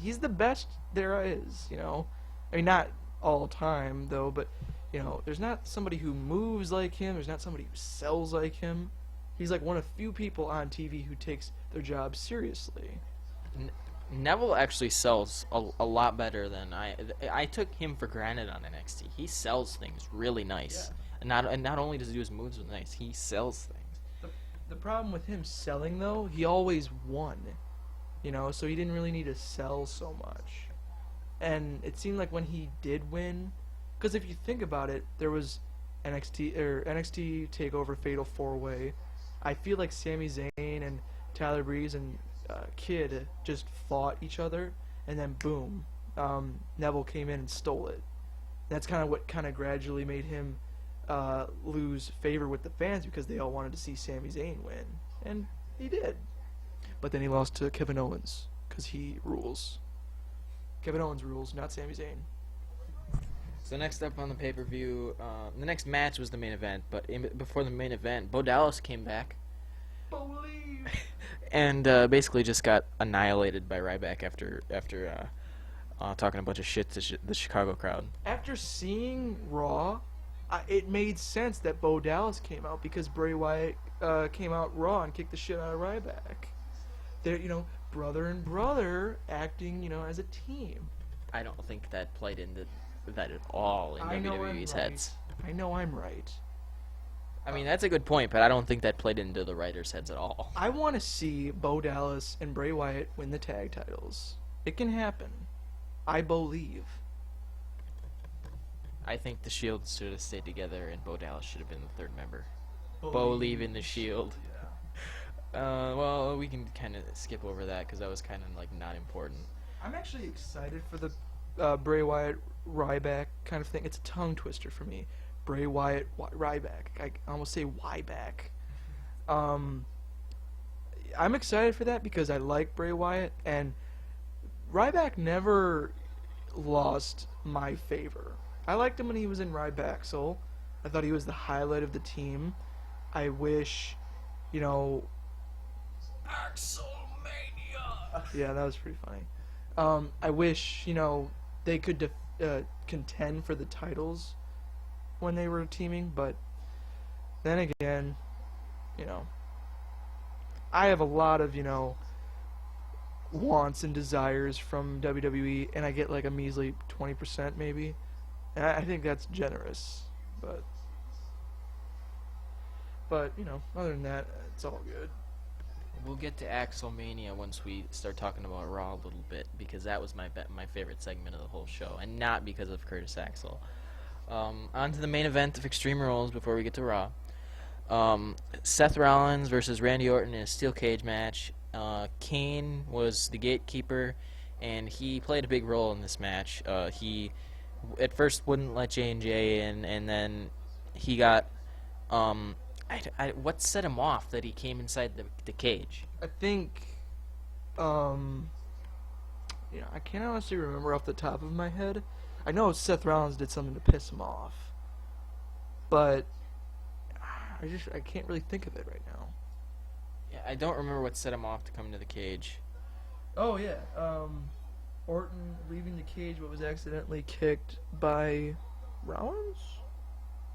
S2: he's the best there is, you know. I mean, not all time, though, but, you know, there's not somebody who moves like him. There's not somebody who sells like him. He's like one of few people on TV who takes their job seriously.
S1: Neville actually sells a lot better than I took him for granted on NXT. He sells things really nice.
S2: Yeah.
S1: And not only does he do his moves nice, he sells things.
S2: The problem with him selling, though, he always won. You know, so he didn't really need to sell so much. And it seemed like when he did win, because if you think about it, there was NXT TakeOver Fatal 4-Way. I feel like Sami Zayn and Tyler Breeze and Kid just fought each other, and then boom, Neville came in and stole it. That's kind of what kind of gradually made him lose favor with the fans because they all wanted to see Sami Zayn win, and he did. But then he lost to Kevin Owens because he rules. Kevin Owens rules, not Sami Zayn.
S1: So next up on the pay-per-view, the next match was the main event, but before the main event, Bo Dallas came back
S2: Believe.
S1: and basically just got annihilated by Ryback after talking a bunch of shit to the Chicago crowd.
S2: After seeing Raw, it made sense that Bo Dallas came out because Bray Wyatt came out Raw and kicked the shit out of Ryback. They're, brother and brother acting, as a team.
S1: I don't think that played into that at all in
S2: I know
S1: WWE's
S2: I'm right.
S1: heads.
S2: I know I'm right.
S1: I mean, that's a good point, but I don't think that played into the writers' heads at all.
S2: I want to see Bo Dallas and Bray Wyatt win the tag titles. It can happen. I believe.
S1: I think the Shield should have stayed together, and Bo Dallas should have been the third member. Bo leaving the Shield.
S2: Yeah.
S1: Well, we can kind of skip over that because that was kind of like not important.
S2: I'm actually excited for the Bray Wyatt Ryback kind of thing. It's a tongue twister for me. Bray Wyatt Ryback. I almost say Wyback. I'm excited for that because I like Bray Wyatt, and Ryback never lost my favor. I liked him when he was in Ryback Soul. I thought he was the highlight of the team. I wish,
S1: Axelmania!
S2: Yeah, that was pretty funny. I wish, they could contend for the titles when they were teaming, but then again, I have a lot of, wants and desires from WWE, and I get like a measly 20% maybe. And I think that's generous, but other than that, it's all good.
S1: We'll get to Axelmania once we start talking about Raw a little bit, because that was my favorite segment of the whole show, and not because of Curtis Axel. On to the main event of Extreme Rules before we get to Raw. Seth Rollins versus Randy Orton in a steel cage match. Kane was the gatekeeper, and he played a big role in this match. He at first wouldn't let J&J in, and then he got what set him off that he came inside the cage?
S2: I think, I can't honestly remember off the top of my head. I know Seth Rollins did something to piss him off, but I can't really think of it right now.
S1: Yeah, I don't remember what set him off to come into the cage.
S2: Oh yeah, Orton leaving the cage but was accidentally kicked by Rollins?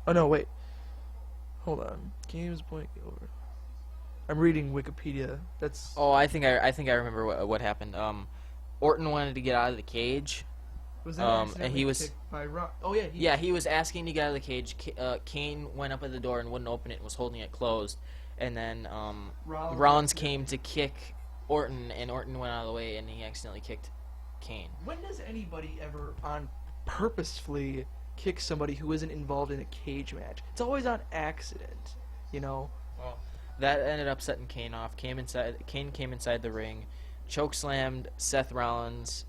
S2: Oh no, wait. Hold on. Games point over. I'm reading Wikipedia. That's
S1: Oh, I think I remember what happened. Orton wanted to get out of the cage.
S2: was that
S1: and
S2: accidentally
S1: he was
S2: kicked by Oh yeah,
S1: yeah, he was asking to get out of the cage. Kane went up at the door and wouldn't open it and was holding it closed. And then Rollins came to kick Orton, and Orton went out of the way, and he accidentally kicked Kane.
S2: When does anybody ever purposefully kick somebody who isn't involved in a cage match? It's always on accident,
S1: Well, that ended up setting Kane off. Kane came inside the ring, chokeslammed Seth Rollins.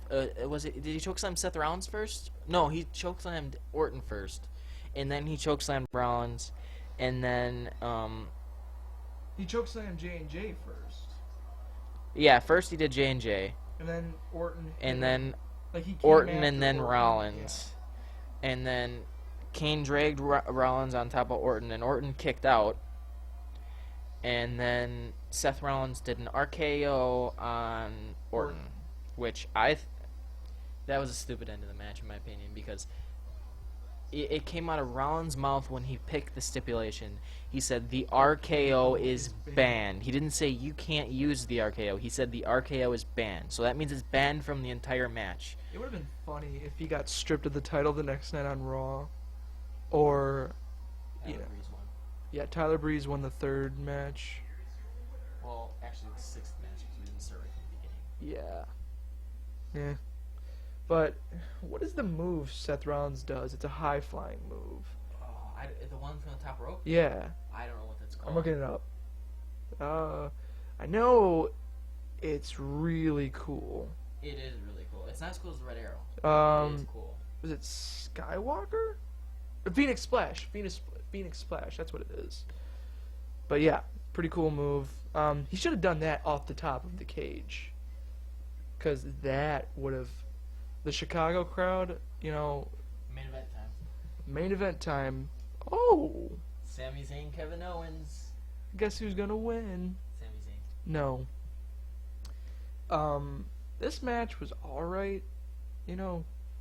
S1: Did he chokeslam Seth Rollins first? No, he chokeslammed Orton first, and then he chokeslammed Rollins, and then
S2: He chokeslammed J&J first,
S1: yeah, first he did J&J,
S2: and then Orton,
S1: and then
S2: like he came
S1: Orton,
S2: after
S1: and then
S2: Orton.
S1: Rollins, and then Kane dragged Rollins on top of Orton, and Orton kicked out, and then Seth Rollins did an RKO on Orton, which that was a stupid end of the match in my opinion, because it came out of Rollins' mouth when he picked the stipulation. He said the RKO is banned. He didn't say you can't use the RKO. He said the RKO is banned. So that means it's banned from the entire match.
S2: It would have been funny if he got stripped of the title the next night on Raw, or Tyler Breeze won the third match.
S1: Well, actually the sixth match because we didn't start right from the beginning.
S2: Yeah. But what is the move Seth Rollins does? It's a high-flying move.
S1: Oh, the one from the top rope?
S2: Yeah.
S1: I don't know what that's called.
S2: I'm looking it up. I know it's really cool.
S1: It is really cool. It's not as cool as the Red Arrow. It is
S2: Um,
S1: cool.
S2: was it Skywalker? Phoenix Splash. Phoenix Splash. That's what it is. But yeah, pretty cool move. He should have done that off the top of the cage, because that would have the Chicago crowd.
S1: Main event time.
S2: Main event time. Oh,
S1: Sami Zayn, Kevin Owens.
S2: guess who's gonna win?
S1: Sami Zayn.
S2: No. This match was all right.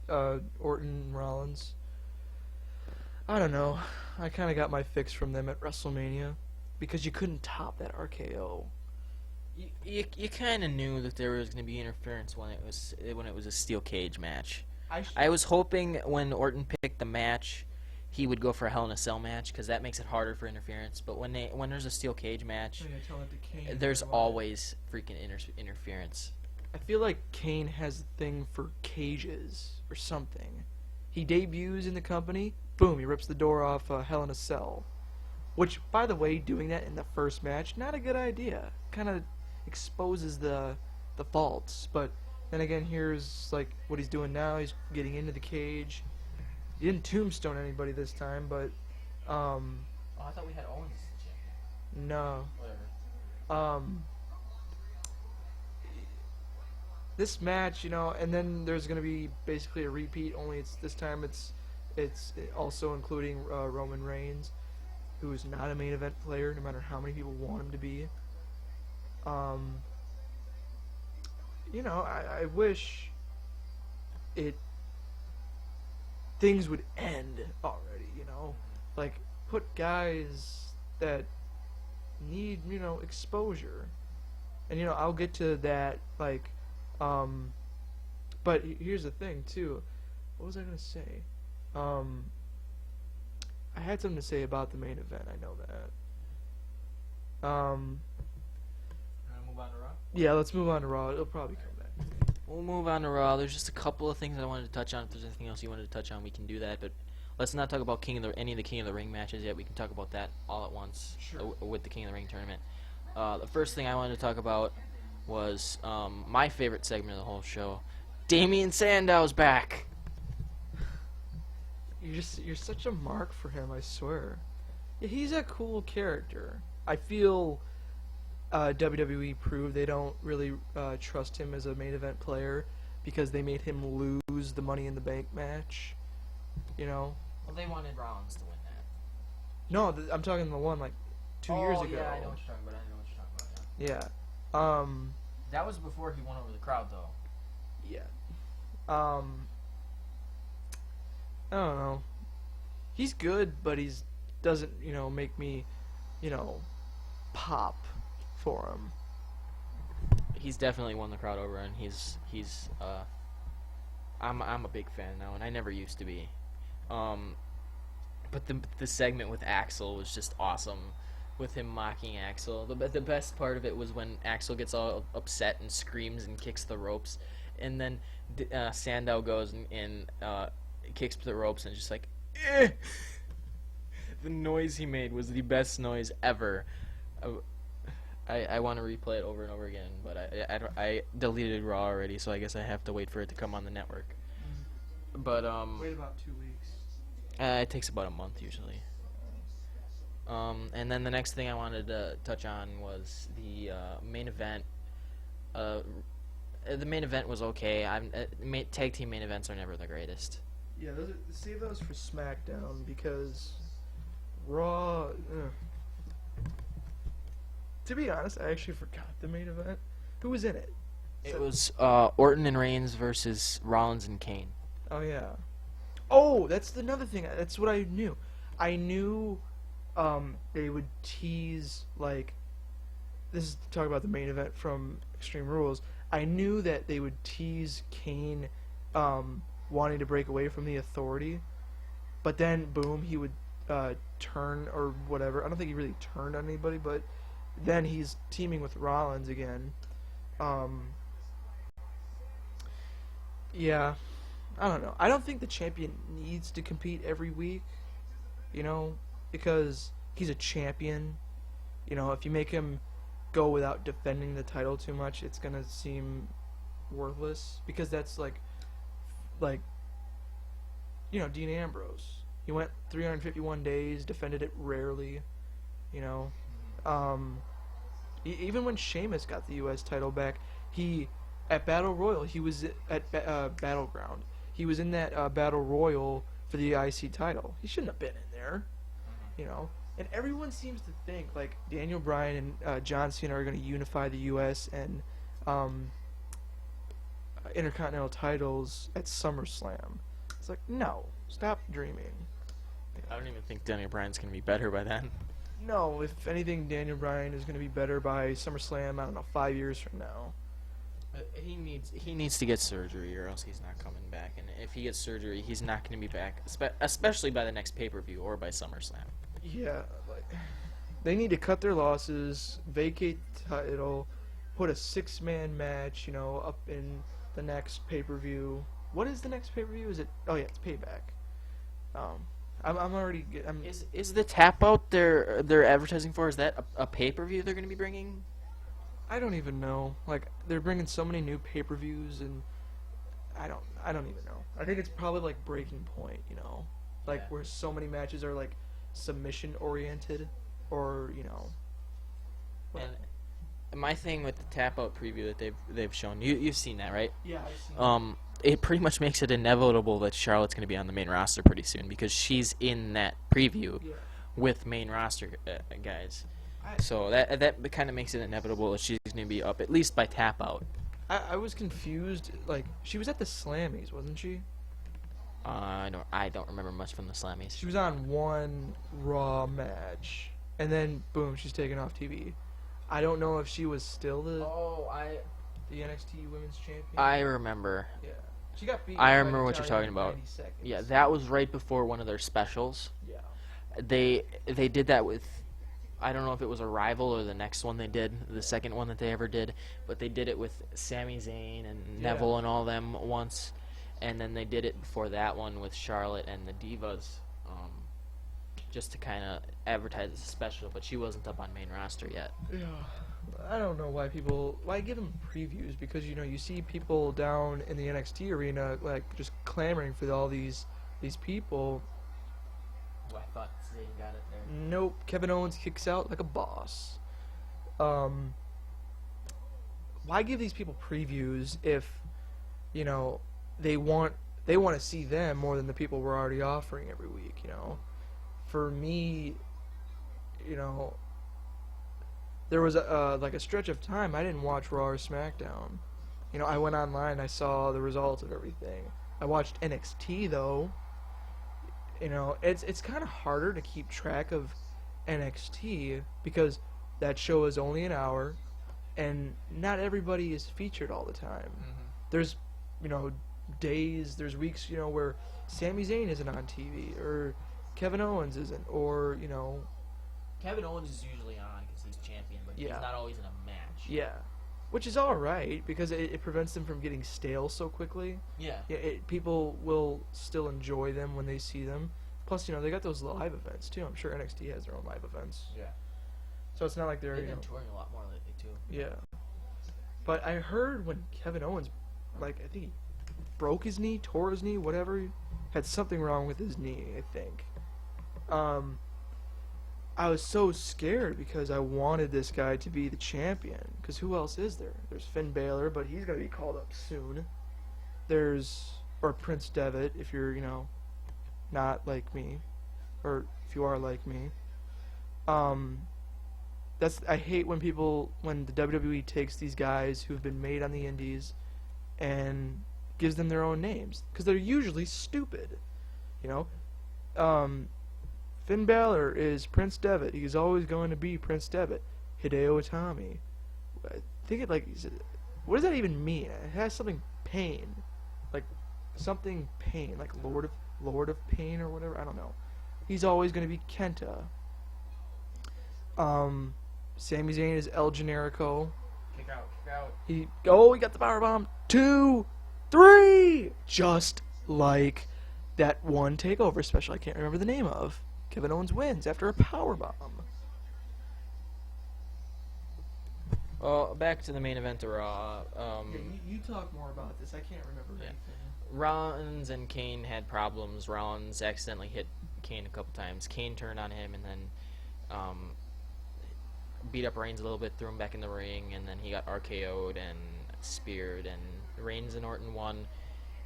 S2: Orton Rollins. I don't know. I kind of got my fix from them at WrestleMania because you couldn't top that RKO.
S1: You kind of knew that there was going to be interference when it was a steel cage match. I was hoping when Orton picked the match, he would go for a Hell in a Cell match because that makes it harder for interference. But when there's a steel cage match, there's always freaking interference.
S2: I feel like Kane has a thing for cages or something. He debuts in the company, boom, he rips the door off Hell in a Cell. Which, by the way, doing that in the first match, not a good idea. Kind of exposes the faults. But then again, here's like what he's doing now. He's getting into the cage. He didn't tombstone anybody this time, but
S1: Oh, I thought we had Owens as the champion.
S2: no.
S1: Whatever.
S2: This match, and then there's gonna be basically a repeat. Only this time it's also including Roman Reigns, who is not a main event player, no matter how many people want him to be. I wish things would end already. Like put guys that need exposure, and I'll get to that like. But here's the thing too. What was I gonna say? I had something to say about the main event. I know that.
S1: Wanna move on to Raw?
S2: Yeah, let's move on to Raw. It'll probably come back.
S1: We'll move on to Raw. There's just a couple of things I wanted to touch on. If there's anything else you wanted to touch on, we can do that. But let's not talk about any of the King of the Ring matches yet. We can talk about that all at once.
S2: Sure.
S1: With the King of the Ring tournament. The first thing I wanted to talk about was my favorite segment of the whole show. Damien Sandow's back.
S2: You're such a mark for him, I swear. Yeah, he's a cool character. I feel WWE proved they don't really trust him as a main event player because they made him lose the Money in the Bank match.
S1: Well, they wanted Rollins to win that.
S2: No, I'm talking the one like 2 years ago.
S1: Yeah, I know what you're talking about. Yeah. That was before he won over the crowd, though.
S2: Yeah. I don't know. He's good, but he's doesn't make me pop for him.
S1: He's definitely won the crowd over, and I'm a big fan now, and I never used to be. But the segment with Axel was just awesome, with him mocking Axel. The best part of it was when Axel gets all upset and screams and kicks the ropes, and then Sandow goes and kicks the ropes and just like, eh! The noise he made was the best noise ever. I want to replay it over and over again, but I deleted Raw already, so I guess I have to wait for it to come on the network. But
S2: Wait about 2 weeks.
S1: it takes about a month usually. And then the next thing I wanted to touch on was the main event. The main event was okay. Tag team main events are never the greatest.
S2: Yeah, save those for SmackDown because Raw. To be honest, I actually forgot the main event. Who was in it?
S1: It was Orton and Reigns versus Rollins and Kane.
S2: Oh yeah. Oh, that's another thing. That's what I knew. I knew they would tease like. This is to talk about the main event from Extreme Rules. I knew that they would tease Kane wanting to break away from the Authority, but then boom, he would turn or whatever. I don't think he really turned on anybody, but then he's teaming with Rollins again. Yeah, I don't know. I don't think the champion needs to compete every week, because he's a champion. If you make him go without defending the title too much, it's gonna seem worthless because that's like Dean Ambrose. He went 351 days, defended it rarely. You know, even when Sheamus got the U.S. title back, he at Battle Royal, he was at Battleground. He was in that Battle Royal for the IC title. He shouldn't have been in there. You know, and everyone seems to think like Daniel Bryan and John Cena are going to unify the U.S. and Intercontinental titles at SummerSlam. It's like, no, stop dreaming.
S1: I don't even think Daniel Bryan's going to be better by then.
S2: No, if anything, Daniel Bryan is going to be better by SummerSlam, I don't know, 5 years from now.
S1: He needs to get surgery or else he's not coming back. And if he gets surgery, he's not going to be back, especially by the next pay-per-view or by SummerSlam.
S2: Yeah, like they need to cut their losses, vacate the title, put a 6-man match, up in the next pay-per-view. What is the next pay-per-view? Is it? Oh yeah, it's Payback. I'm already.
S1: Is the tap out they're advertising for? Is that a pay-per-view they're going to be bringing?
S2: I don't even know. Like they're bringing so many new pay-per-views, and I don't even know. I think it's probably like Breaking Point, like where so many matches are like submission oriented, or
S1: And my thing with the tap out preview that they've shown, you've seen that, right?
S2: Yeah, I've seen that.
S1: It pretty much makes it inevitable that Charlotte's going to be on the main roster pretty soon because she's in that preview with main roster guys. So that kind of makes it inevitable that she's going to be up at least by tap out.
S2: I was confused. Like she was at the Slammies, wasn't she?
S1: I don't remember much from the Slammies.
S2: She was on one Raw match, and then boom, she's taken off TV. I don't know if she was still the NXT Women's Champion.
S1: I remember.
S2: Yeah, she got beat.
S1: I remember what you're talking about.
S2: 90 seconds.
S1: Yeah, that was right before one of their specials.
S2: Yeah.
S1: They did that with, I don't know if it was a rival or the next one they did, the second one that they ever did, but they did it with Sami Zayn and Neville and all them once, and then they did it before that one with Charlotte and the Divas, just to kind of advertise as a special, but she wasn't up on main roster yet.
S2: Yeah. I don't know why give them previews, because you see people down in the NXT arena like just clamoring for all these people.
S1: Oh, I thought Zayn got it there.
S2: Nope, Kevin Owens kicks out like a boss. Why give these people previews if they want to see them more than the people we're already offering every week, For me, there was a stretch of time I didn't watch Raw or SmackDown. I went online, I saw the results of everything. I watched NXT though. It's kind of harder to keep track of NXT because that show is only an hour, and not everybody is featured all the time.
S1: Mm-hmm.
S2: There's days, there's weeks where Sami Zayn isn't on TV or Kevin Owens isn't, or
S1: Kevin Owens is usually on because he's champion, but he's not always in a match.
S2: Yeah, which is all right because it prevents them from getting stale so quickly.
S1: Yeah.
S2: People will still enjoy them when they see them. Plus, they got those live events too. I'm sure NXT has their own live events.
S1: Yeah.
S2: So it's not like they've
S1: been touring a lot more lately too.
S2: Yeah. But I heard when Kevin Owens, I think he broke his knee, tore his knee, whatever, had something wrong with his knee, I think. I was so scared because I wanted this guy to be the champion. Because who else is there? There's Finn Balor, but he's going to be called up soon. Or Prince Devitt, if you're, not like me. Or if you are like me. I hate when the WWE takes these guys who've been made on the indies and gives them their own names. Because they're usually stupid. Finn Balor is Prince Devitt. He's always going to be Prince Devitt. Hideo Itami. What does that even mean? It has something pain. Like Lord of Pain or whatever. I don't know. He's always going to be Kenta. Sami Zayn is El Generico.
S1: Kick out.
S2: He got the powerbomb. 2, 3! Just like that one takeover special I can't remember the name of. Kevin Owens wins after a powerbomb.
S1: Well, back to the main event of Raw.
S2: You talk more about this. I can't remember
S1: Yeah.
S2: anything.
S1: Rollins and Kane had problems. Rollins accidentally hit Kane a couple times. Kane turned on him and then um, beat up Reigns a little bit, threw him back in the ring, and then he got RKO'd and speared, and Reigns and Orton won.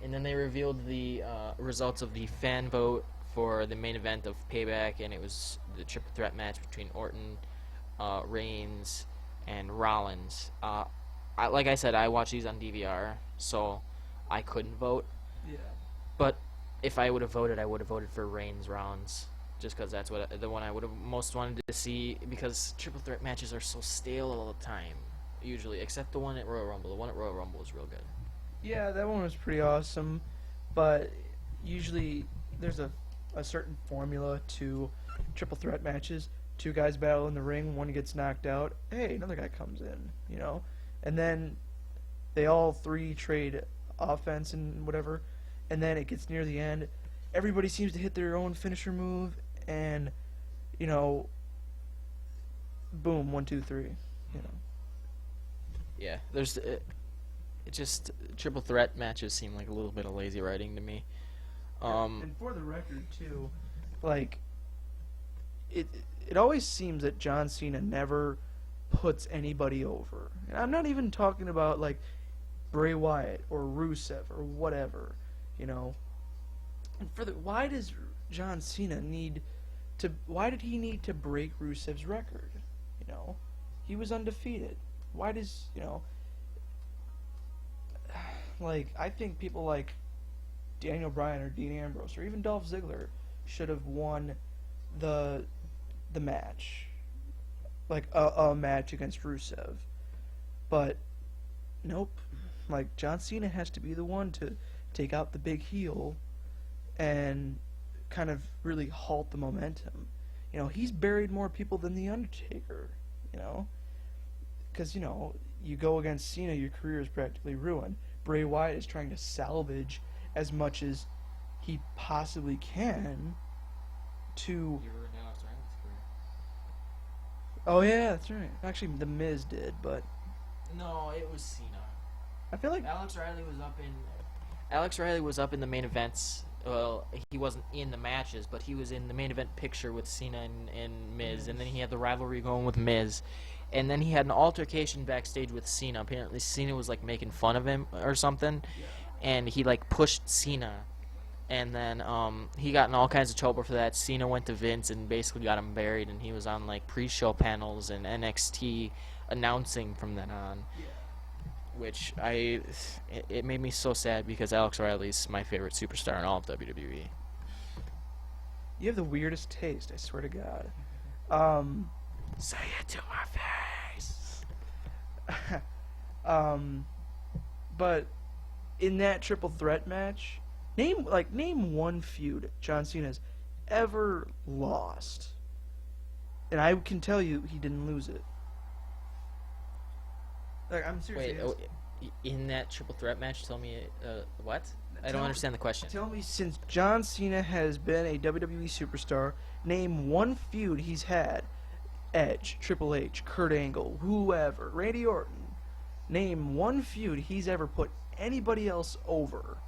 S1: And then they revealed the results of the fan vote for the main event of Payback, and it was the triple threat match between Orton, Reigns, and Rollins. Like I said, I watch these on DVR, so I couldn't vote.
S2: Yeah.
S1: But if I would have voted, I would have voted for Reigns Rollins, just because that's the one I would have most wanted to see. Because triple threat matches are so stale all the time, usually, except the one at Royal Rumble. The one at Royal Rumble was real good.
S2: Yeah, that one was pretty awesome, but usually there's a certain formula to triple threat matches. Two guys battle in the ring, one gets knocked out. Hey, another guy comes in, you know, and then they all three trade offense and whatever, and then it gets near the end. Everybody seems to hit their own finisher move, and you know, boom, 1, 2, 3. You know.
S1: Yeah, there's it just triple threat matches seem like a little bit of lazy writing to me.
S2: And for the record too, like it always seems that John Cena never puts anybody over. And I'm not even talking about like Bray Wyatt or Rusev or whatever, you know. And why does John Cena why did he need to break Rusev's record? You know, he was undefeated. Why does, you know, like, I think people like Daniel Bryan or Dean Ambrose or even Dolph Ziggler should have won the match, like a match against Rusev. But nope, like John Cena has to be the one to take out the big heel and kind of really halt the momentum. You know, he's buried more people than The Undertaker, you know, because, you know, you go against Cena, your career is practically ruined. Bray Wyatt is trying to salvage as much as he possibly can to... Oh yeah, that's right. Actually, The Miz did, but...
S1: No, it was Cena.
S2: I feel like...
S1: Alex Riley was up in the main events. Well, he wasn't in the matches, but he was in the main event picture with Cena and Miz, and then he had the rivalry going with Miz. And then he had an altercation backstage with Cena. Apparently Cena was like making fun of him or something, and he like pushed Cena. And then he got in all kinds of trouble for that. Cena went to Vince and basically got him buried, and he was on like pre-show panels and NXT announcing from then on. Which it made me so sad because Alex Riley's my favorite superstar in all of WWE.
S2: You have the weirdest taste, I swear to God.
S1: Say it to my face.
S2: But in that triple threat match, name one feud John Cena's ever lost. And I can tell you he didn't lose it. Like, I'm serious.
S1: Wait, in that triple threat match, tell me what? I don't understand the question.
S2: Tell me, since John Cena has been a WWE superstar, name one feud he's had. Edge, Triple H, Kurt Angle, whoever, Randy Orton. Name one feud he's ever put anybody else over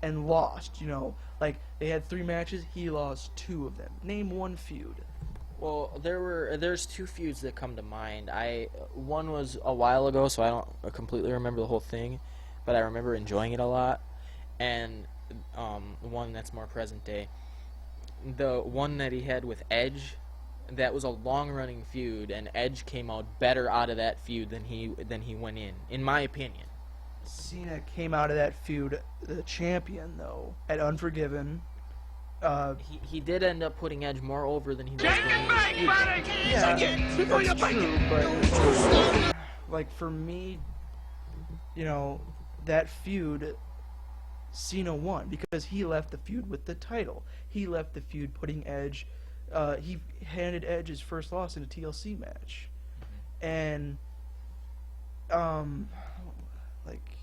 S2: and lost, you know. Like, they had 3 matches, he lost 2 of them. Name one feud.
S1: Well, there's 2 feuds that come to mind. One was a while ago, so I don't completely remember the whole thing, but I remember enjoying it a lot. And one that's more present day, the one that he had with Edge, that was a long-running feud, and Edge came out better out of that feud than he went in my opinion.
S2: Cena came out of that feud the champion, though, at Unforgiven.
S1: He did end up putting Edge more over than he was going in.
S2: Yeah, that's true, but like for me, you know, that feud, Cena won because he left the feud with the title. He left the feud putting Edge. He handed Edge his first loss in a TLC match, and like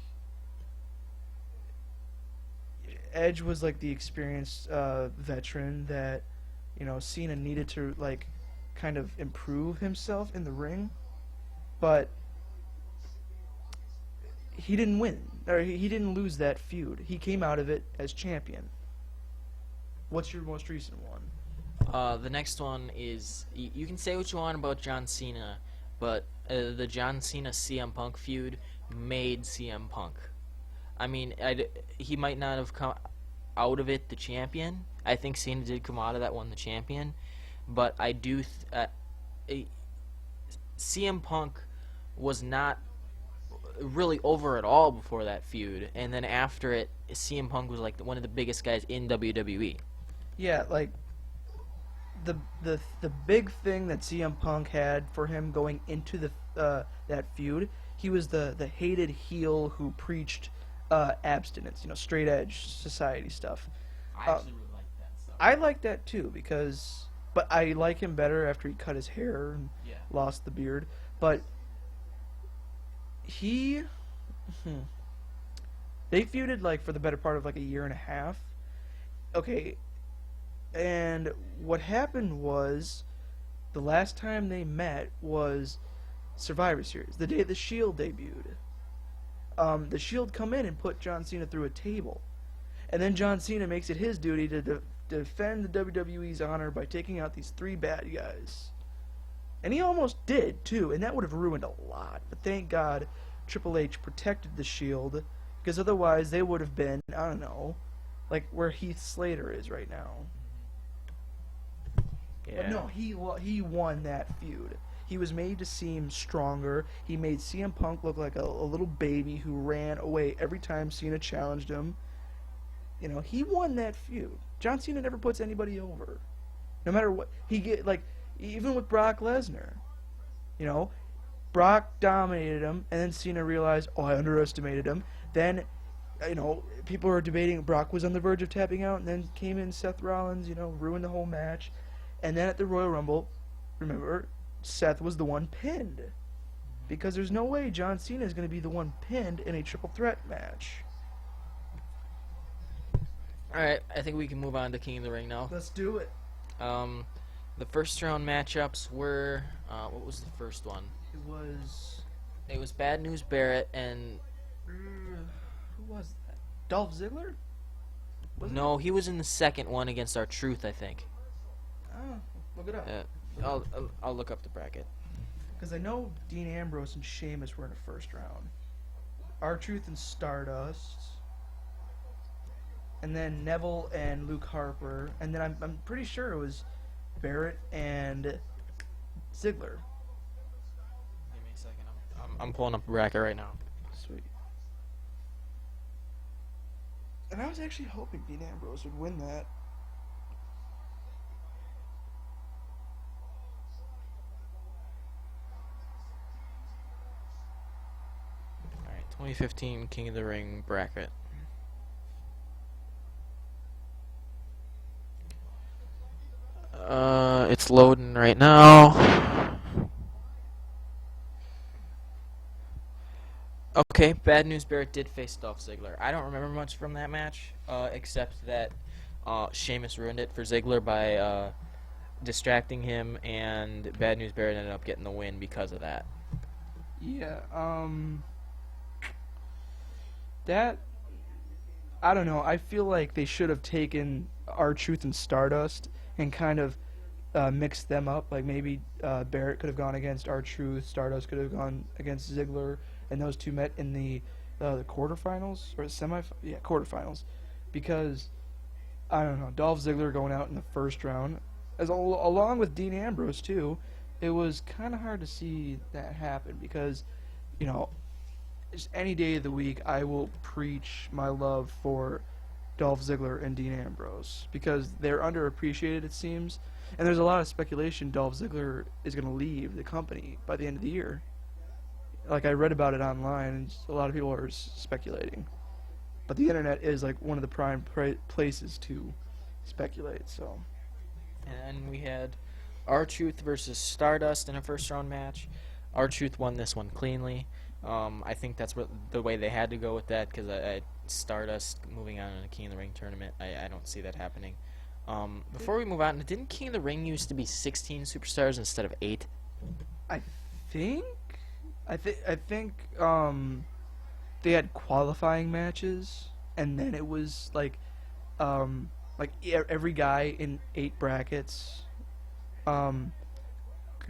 S2: Edge was like the experienced veteran that, you know, Cena needed to like kind of improve himself in the ring, but he didn't win, or he didn't lose that feud. He came out of it as champion. What's your most recent one?
S1: The next one is you can say what you want about John Cena, but the John Cena CM Punk feud made CM Punk. I mean, he might not have come out of it the champion. I think Cena did come out of that one the champion, but I do. CM Punk was not really over at all before that feud, and then after it, CM Punk was like one of the biggest guys in WWE.
S2: Yeah, like the big thing that CM Punk had for him going into the that feud, he was the hated heel who preached abstinence, straight edge society stuff.
S1: I actually really like that stuff.
S2: I like that too but I like him better after he cut his hair and
S1: Yeah.
S2: lost the beard. But they feuded like for the better part of like a year and a half. Okay, and what happened was the last time they met was Survivor Series, the day the Shield debuted. The Shield come in and put John Cena through a table, and then John Cena makes it his duty to defend the WWE's honor by taking out these 3 bad guys. And he almost did, too, and that would have ruined a lot. But thank God Triple H protected the Shield, because otherwise they would have been, I don't know, like where Heath Slater is right now.
S1: Yeah.
S2: But no, he won that feud. He was made to seem stronger. He made CM Punk look like a little baby who ran away every time Cena challenged him. He won that feud. John Cena never puts anybody over. No matter what. Even with Brock Lesnar. Brock dominated him, and then Cena realized, I underestimated him. Then, people were debating Brock was on the verge of tapping out, and then came in Seth Rollins, ruined the whole match. And then at the Royal Rumble, remember, Seth was the one pinned. Because there's no way John Cena is going to be the one pinned in a triple threat match.
S1: Alright, I think we can move on to King of the Ring now.
S2: Let's do it.
S1: The first round matchups were, what was the first one?
S2: It
S1: was Bad News Barrett and...
S2: who was that? Dolph Ziggler?
S1: No, he was in the second one against R-Truth, I think.
S2: Oh, look it up.
S1: I'll look up the bracket.
S2: Because I know Dean Ambrose and Sheamus were in the first round. R-Truth and Stardust. And then Neville and Luke Harper. And then I'm pretty sure it was Barrett and Ziggler.
S1: Give me a second. I'm pulling up the bracket right now.
S2: Sweet. And I was actually hoping Dean Ambrose would win that.
S1: Alright, 2015 King of the Ring bracket. It's loading right now. Okay, Bad News Barrett did face Dolph Ziggler. I don't remember much from that match, except that Sheamus ruined it for Ziggler by distracting him, and Bad News Barrett ended up getting the win because of that.
S2: Yeah, that, I don't know, I feel like they should have taken R-Truth and Stardust and kind of mixed them up. Like maybe Barrett could have gone against R-Truth, Stardust could have gone against Ziggler, and those two met in the quarterfinals or quarterfinals, because I don't know, Dolph Ziggler going out in the first round, along with Dean Ambrose too. It was kind of hard to see that happen because, just any day of the week I will preach my love for Dolph Ziggler and Dean Ambrose because they're underappreciated, it seems, and there's a lot of speculation Dolph Ziggler is going to leave the company by the end of the year. Like, I read about it online, and a lot of people are speculating. But the internet is like one of the prime places to speculate. So,
S1: And we had R-Truth versus Stardust in a first round match. R-Truth won this one cleanly. I think that's the way they had to go with that because Stardust moving on in a King of the Ring tournament, I don't see that happening. Before we move on, didn't King of the Ring used to be 16 superstars instead of 8?
S2: I think they had qualifying matches, and then it was every guy in 8 brackets um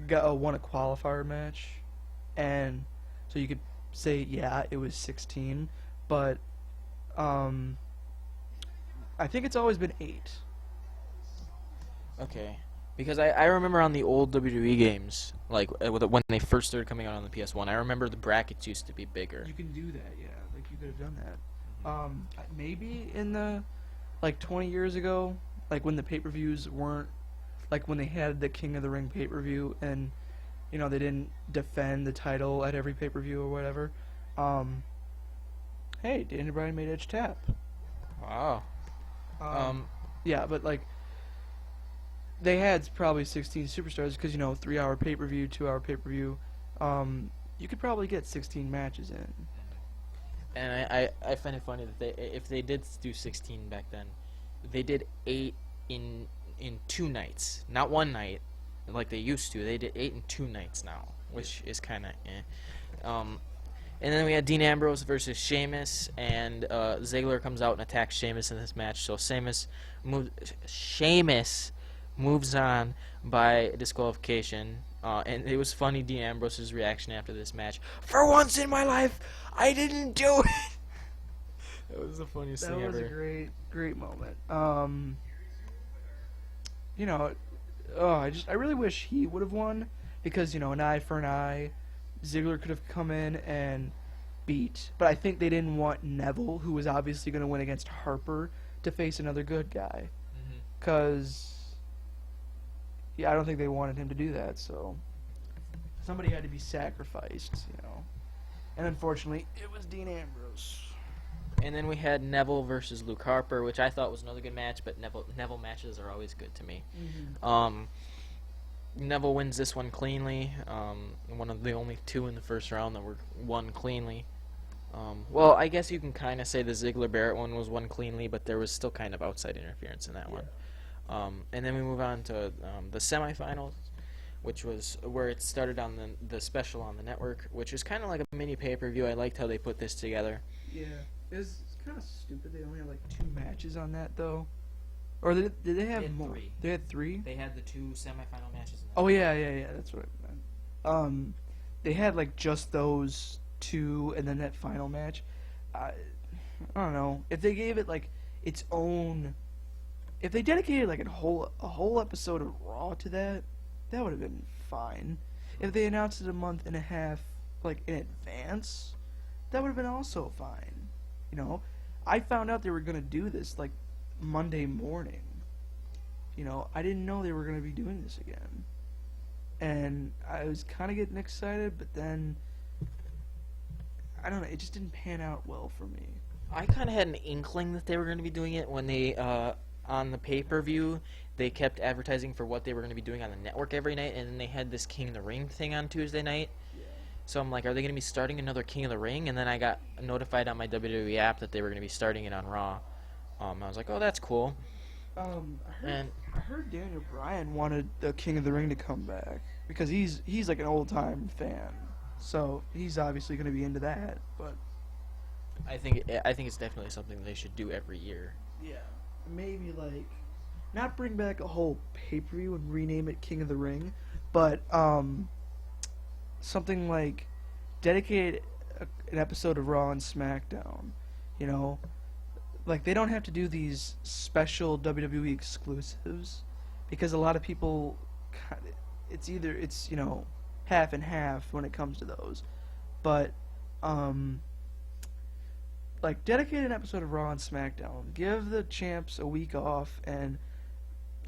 S2: won a qualifier match, and so you could say yeah it was 16, but um I think it's always been 8.
S1: Okay. Because I remember on the old WWE games, like when they first started coming out on the PS1, I remember the brackets used to be bigger.
S2: You can do that, yeah. Like you could have done that. Maybe in the 20 years ago, like when the pay-per-views weren't like when they had the King of the Ring pay-per-view and they didn't defend the title at every pay-per-view or whatever. Hey, Daniel Bryan made Edge tap.
S1: Wow.
S2: Yeah, but they had probably 16 superstars because 3-hour pay-per-view, 2-hour pay-per-view. You could probably get 16 matches in.
S1: And I find it funny that if they did do 16 back then, they did 8 in 2 nights, not one night like they used to. They did 8 in 2 nights now, which is kind of and then we had Dean Ambrose versus Sheamus, and Ziggler comes out and attacks Sheamus in this match. So Sheamus moves on by disqualification. And it was funny, Dean Ambrose's reaction after this match. For once in my life, I didn't do it. That was the funniest thing ever.
S2: That was a great moment. I really wish he would have won because an eye for an eye. Ziggler could have come in and beat, but I think they didn't want Neville, who was obviously going to win against Harper, to face another good guy. Because I don't think they wanted him to do that, so somebody had to be sacrificed, And unfortunately, it was Dean Ambrose.
S1: And then we had Neville versus Luke Harper, which I thought was another good match, but Neville matches are always good to me. Neville wins this one cleanly, one of the only 2 in the first round that were won cleanly. Well, I guess you can kind of say the Ziggler-Barrett one was won cleanly, but there was still kind of outside interference in that one. And then we move on to the semifinals, which was where it started on the special on the network, which is kind of like a mini pay-per-view. I liked how they put this together.
S2: Yeah, it's kind of stupid. They only had 2 matches on that, though. Or did they have more?
S1: 3.
S2: They had 3?
S1: They had the 2 semifinal matches.
S2: Oh, yeah, that's what I meant. They had, just those 2 and then that final match. I don't know. If they gave it, its own... If they dedicated, a whole episode of Raw to that would have been fine. If they announced it a month and a half, in advance, that would have been also fine. I found out they were going to do this, Monday morning. I didn't know they were going to be doing this again. And I was kind of getting excited, but then, I don't know, it just didn't pan out well for me.
S1: I kind of had an inkling that they were going to be doing it when they, on the pay-per-view, they kept advertising for what they were going to be doing on the network every night, and then they had this King of the Ring thing on Tuesday night. Yeah. So I'm like, are they going to be starting another King of the Ring? And then I got notified on my WWE app that they were going to be starting it on Raw. I was like, oh, that's cool.
S2: I heard Daniel Bryan wanted the King of the Ring to come back because he's an old-time fan. So he's obviously going to be into that, but
S1: I think it's definitely something they should do every year.
S2: Yeah. Maybe not bring back a whole pay-per-view and rename it King of the Ring, but something dedicate an episode of Raw and SmackDown, they don't have to do these special WWE exclusives because a lot of people it's half and half when it comes to those, but dedicate an episode of Raw and SmackDown. Give the champs a week off and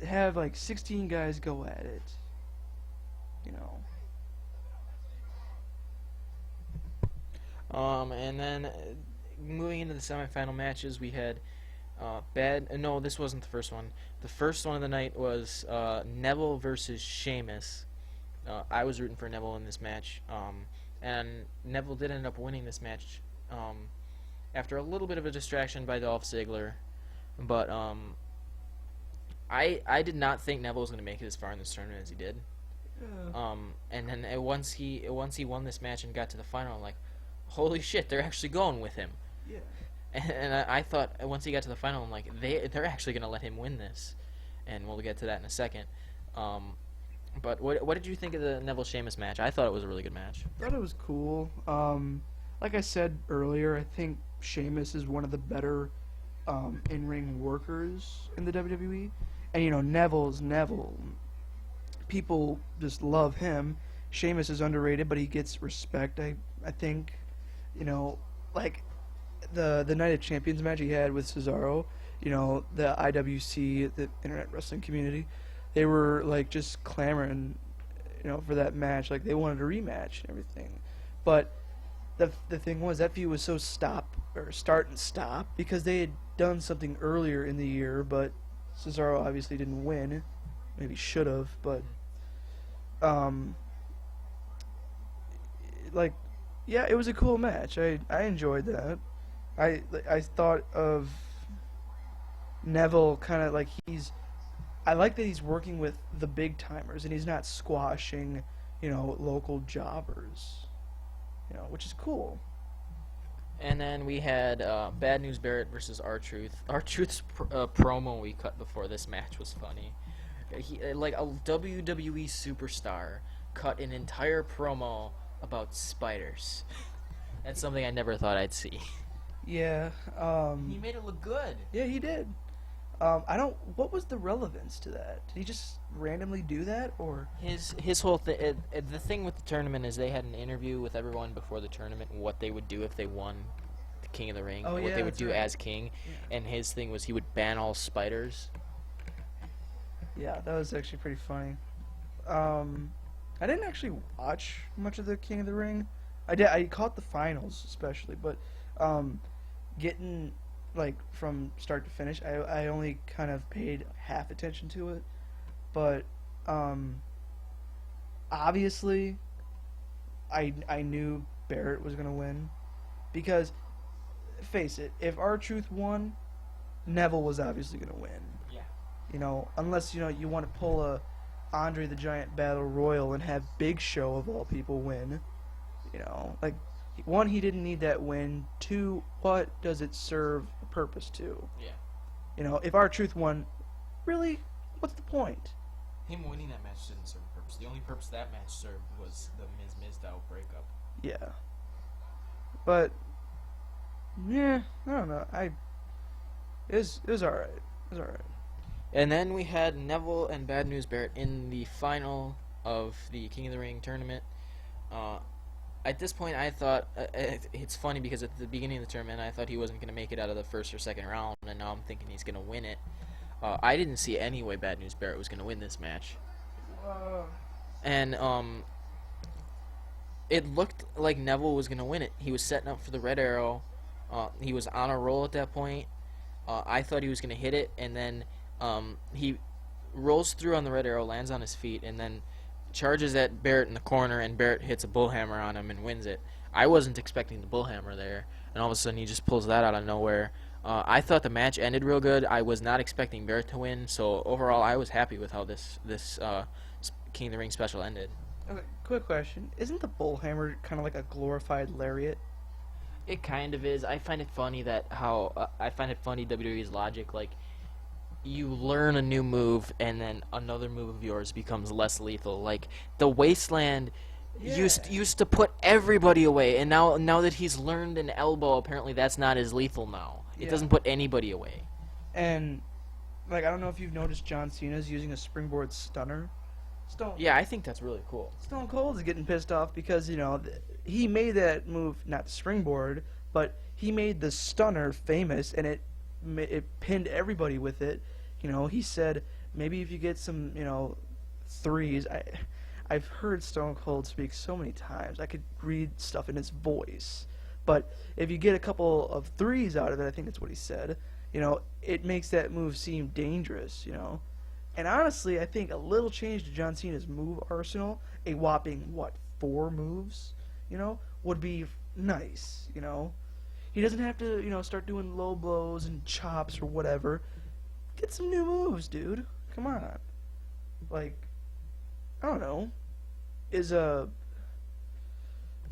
S2: have 16 guys go at it.
S1: And then moving into the semifinal matches, we had no, this wasn't the first one. The first one of the night was Neville versus Sheamus. I was rooting for Neville in this match, and Neville did end up winning this match. After a little bit of a distraction by Dolph Ziggler, but I did not think Neville was going to make it as far in this tournament as he did.
S2: Yeah.
S1: And then once he won this match and got to the final, I'm like, holy shit, they're actually going with him.
S2: Yeah.
S1: And I thought once he got to the final, I'm like, they're actually gonna let him win this, and we'll get to that in a second. Um, but what did you think of the Neville Sheamus match? I thought it was a really good match.
S2: Thought it was cool. Like I said earlier, I think Sheamus is one of the better in-ring workers in the WWE, and Neville's Neville. People just love him. Sheamus is underrated, but he gets respect. I think, like the Night of Champions match he had with Cesaro. The IWC, the Internet Wrestling Community, they were like just clamoring, for that match. Like they wanted a rematch and everything, but the thing was that feud was so start and stop because they had done something earlier in the year, but Cesaro obviously didn't win. Maybe should have, but like, yeah, it was a cool match. I enjoyed that. I thought of Neville kind of like I like that he's working with the big timers and he's not squashing, local jobbers, which is cool.
S1: And then we had Bad News Barrett versus R-Truth. R-Truth's promo we cut before this match was funny. He, like a WWE superstar, cut an entire promo about spiders. That's something I never thought I'd see.
S2: Yeah.
S1: He made it look good.
S2: Yeah, he did. What was the relevance to that? Did he just randomly do that, or?
S1: His whole thing, the thing with the tournament is they had an interview with everyone before the tournament, what they would do if they won the King of the Ring,
S2: Oh,
S1: what
S2: yeah,
S1: they would
S2: that's
S1: do
S2: right.
S1: as king,
S2: Yeah.
S1: and his thing was he would ban all spiders.
S2: Yeah, that was actually pretty funny. I didn't actually watch much of the King of the Ring. I caught the finals especially, but getting like from start to finish, I only kind of paid half attention to it. But obviously, I knew Barrett was gonna win because, face it, if R-Truth won, Neville was obviously gonna win.
S1: Yeah.
S2: Unless you want to pull a Andre the Giant Battle Royal and have Big Show of all people win. Like, one, he didn't need that win. Two, what does it serve a purpose to?
S1: Yeah.
S2: If R-Truth won, really, what's the point?
S1: Him winning that match didn't serve a purpose. The only purpose that match served was the Miz Mizdow breakup.
S2: Yeah. But, yeah, I don't know. It was alright. It was alright.
S1: And then we had Neville and Bad News Barrett in the final of the King of the Ring tournament. At this point, I thought it's funny because at the beginning of the tournament, I thought he wasn't going to make it out of the first or second round, and now I'm thinking he's going to win it. I didn't see any way Bad News Barrett was going to win this match, and it looked like Neville was going to win it. He was setting up for the Red Arrow. He was on a roll at that point. I thought he was going to hit it, and then he rolls through on the Red Arrow, lands on his feet, and then charges at Barrett in the corner, and Barrett hits a bullhammer on him and wins it. I wasn't expecting the bullhammer there, and all of a sudden he just pulls that out of nowhere. I thought the match ended real good. I was not expecting Barrett to win, so overall I was happy with how this King of the Ring special ended.
S2: Okay, quick question. Isn't the bullhammer kind of like a glorified lariat?
S1: It kind of is. I find it funny WWE's logic, like, you learn a new move and then another move of yours becomes less lethal. Like the Wasteland used to put everybody away, and now that he's learned an elbow, apparently that's not as lethal now. It doesn't put anybody away.
S2: And like, I don't know if you've noticed John Cena's using a springboard stunner.
S1: Yeah, I think that's really cool.
S2: Stone Cold is getting pissed off because he made that move, not the springboard, but he made the stunner famous, and it pinned everybody with it. He said maybe if you get some threes. I've heard Stone Cold speak so many times I could read stuff in his voice, but if you get a couple of threes out of it, I think that's what he said. It makes that move seem dangerous. And honestly, I think a little change to John Cena's move arsenal, a whopping 4 moves, would be nice. He doesn't have to start doing low blows and chops or whatever. Get some new moves, dude. Come on. Like, I don't know.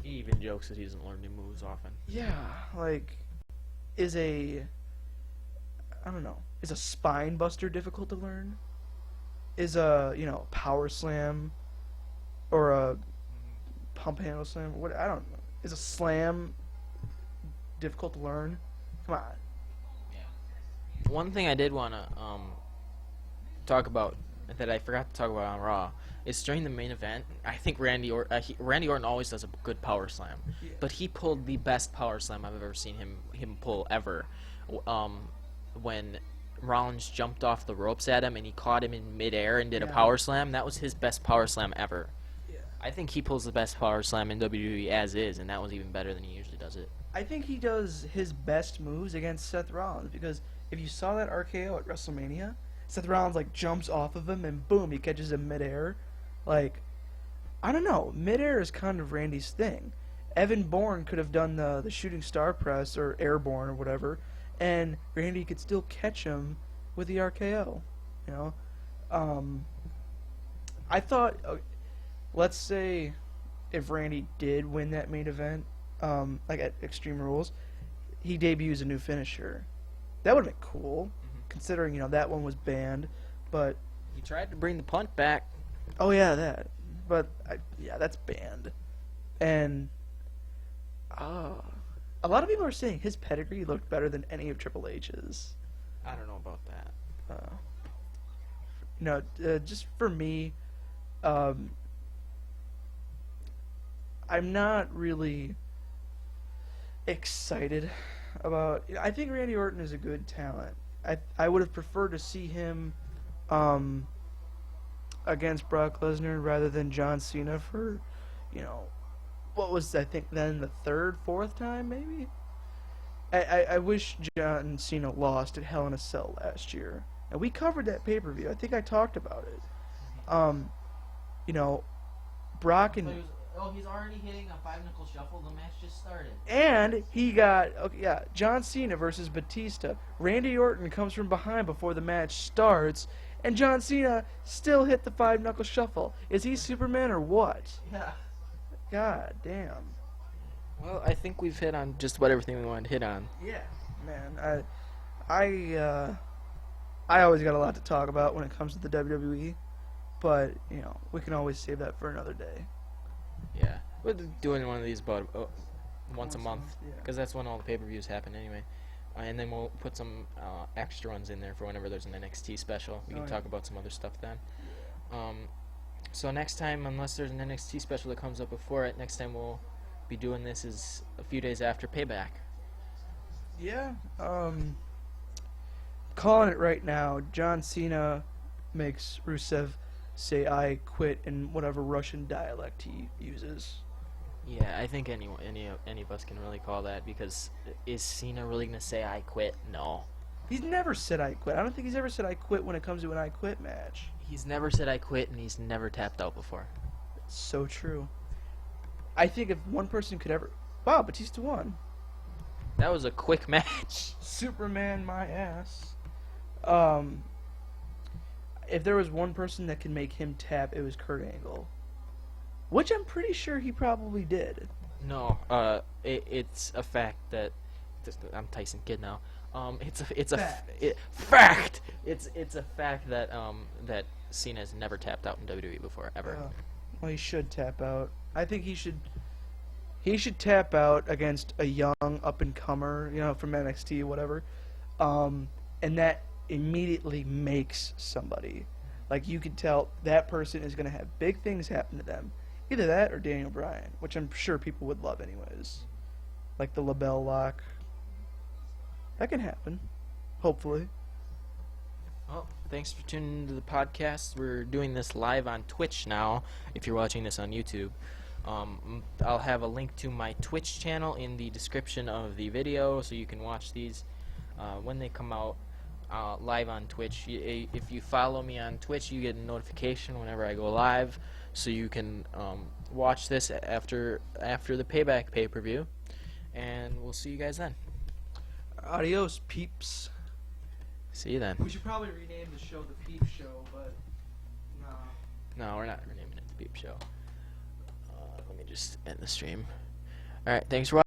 S1: He even jokes that he doesn't learn new moves often.
S2: Yeah, like, is a spine buster difficult to learn? Is a power slam or a pump handle slam? What I don't know. Is a slam difficult to learn? Come on.
S1: One thing I did want to talk about that I forgot to talk about on Raw is during the main event. I think Randy Orton always does a good power slam, but he pulled the best power slam I've ever seen him pull ever. When Rollins jumped off the ropes at him and he caught him in midair and did a power slam, that was his best power slam ever.
S2: Yeah.
S1: I think he pulls the best power slam in WWE as is, and that was even better than he usually does it.
S2: I think he does his best moves against Seth Rollins because if you saw that RKO at WrestleMania, Seth Rollins like jumps off of him and boom, he catches him midair. Like, I don't know, midair is kind of Randy's thing. Evan Bourne could have done the shooting star press or airborne or whatever, and Randy could still catch him with the RKO. I thought, let's say, if Randy did win that main event, like at Extreme Rules, he debuts a new finisher. That would have been cool, considering that one was banned. But
S1: he tried to bring the punt back.
S2: Oh yeah, that. But that's banned. And a lot of people are saying his pedigree looked better than any of Triple H's.
S1: I don't know about
S2: that. Just for me, I'm not really excited about. I think Randy Orton is a good talent. I would have preferred to see him against Brock Lesnar rather than John Cena for, what was I think then the third, fourth time maybe. I wish John Cena lost at Hell in a Cell last year, and we covered that pay-per-view. I think I talked about it. Brock and
S1: he's already hitting a 5-knuckle shuffle. The match just started.
S2: And he got John Cena versus Batista. Randy Orton comes from behind before the match starts, and John Cena still hit the 5-knuckle shuffle. Is he Superman or what?
S1: Yeah.
S2: God damn.
S1: Well, I think we've hit on just about everything we wanted to hit on.
S2: Yeah, man. I always got a lot to talk about when it comes to the WWE, but we can always save that for another day.
S1: Yeah, we're doing one of these about once a month because that's when all the pay-per-views happen anyway. And then we'll put some extra ones in there for whenever there's an NXT special. We can talk about some other stuff then. So next time, unless there's an NXT special that comes up before it, next time we'll be doing this is a few days after Payback.
S2: Yeah, calling it right now. John Cena makes Rusev say "I quit" in whatever Russian dialect he uses.
S1: Yeah, I think any of us can really call that, because is Cena really gonna say "I quit"? No.
S2: He's never said "I quit." I don't think he's ever said "I quit" when it comes to an "I quit" match.
S1: He's never said "I quit," and he's never tapped out before.
S2: It's so true. I think if one person could ever... Wow, Batista won.
S1: That was a quick match.
S2: Superman my ass. If there was one person that could make him tap, it was Kurt Angle. Which I'm pretty sure he probably did.
S1: No, it's a fact that... I'm Tyson Kidd now. It's a fact. It's a fact that that Cena's never tapped out in WWE before, ever.
S2: Well, he should tap out. I think he should tap out against a young up-and-comer, from NXT or whatever, and that immediately makes somebody. Like, you could tell that person is going to have big things happen to them. Either that or Daniel Bryan, which I'm sure people would love anyways. Like the LaBelle lock. That can happen. Hopefully.
S1: Well, thanks for tuning into the podcast. We're doing this live on Twitch now, if you're watching this on YouTube. I'll have a link to my Twitch channel in the description of the video, so you can watch these when they come out live on Twitch. If you follow me on Twitch, you get a notification whenever I go live, so you can watch this after the Payback pay-per-view. And we'll see you guys then.
S2: Adios, peeps.
S1: See you then.
S2: We should probably rename the show the Peep Show, but
S1: no, we're not renaming it the Peep Show. Let me just end the stream. All right, thanks for watching.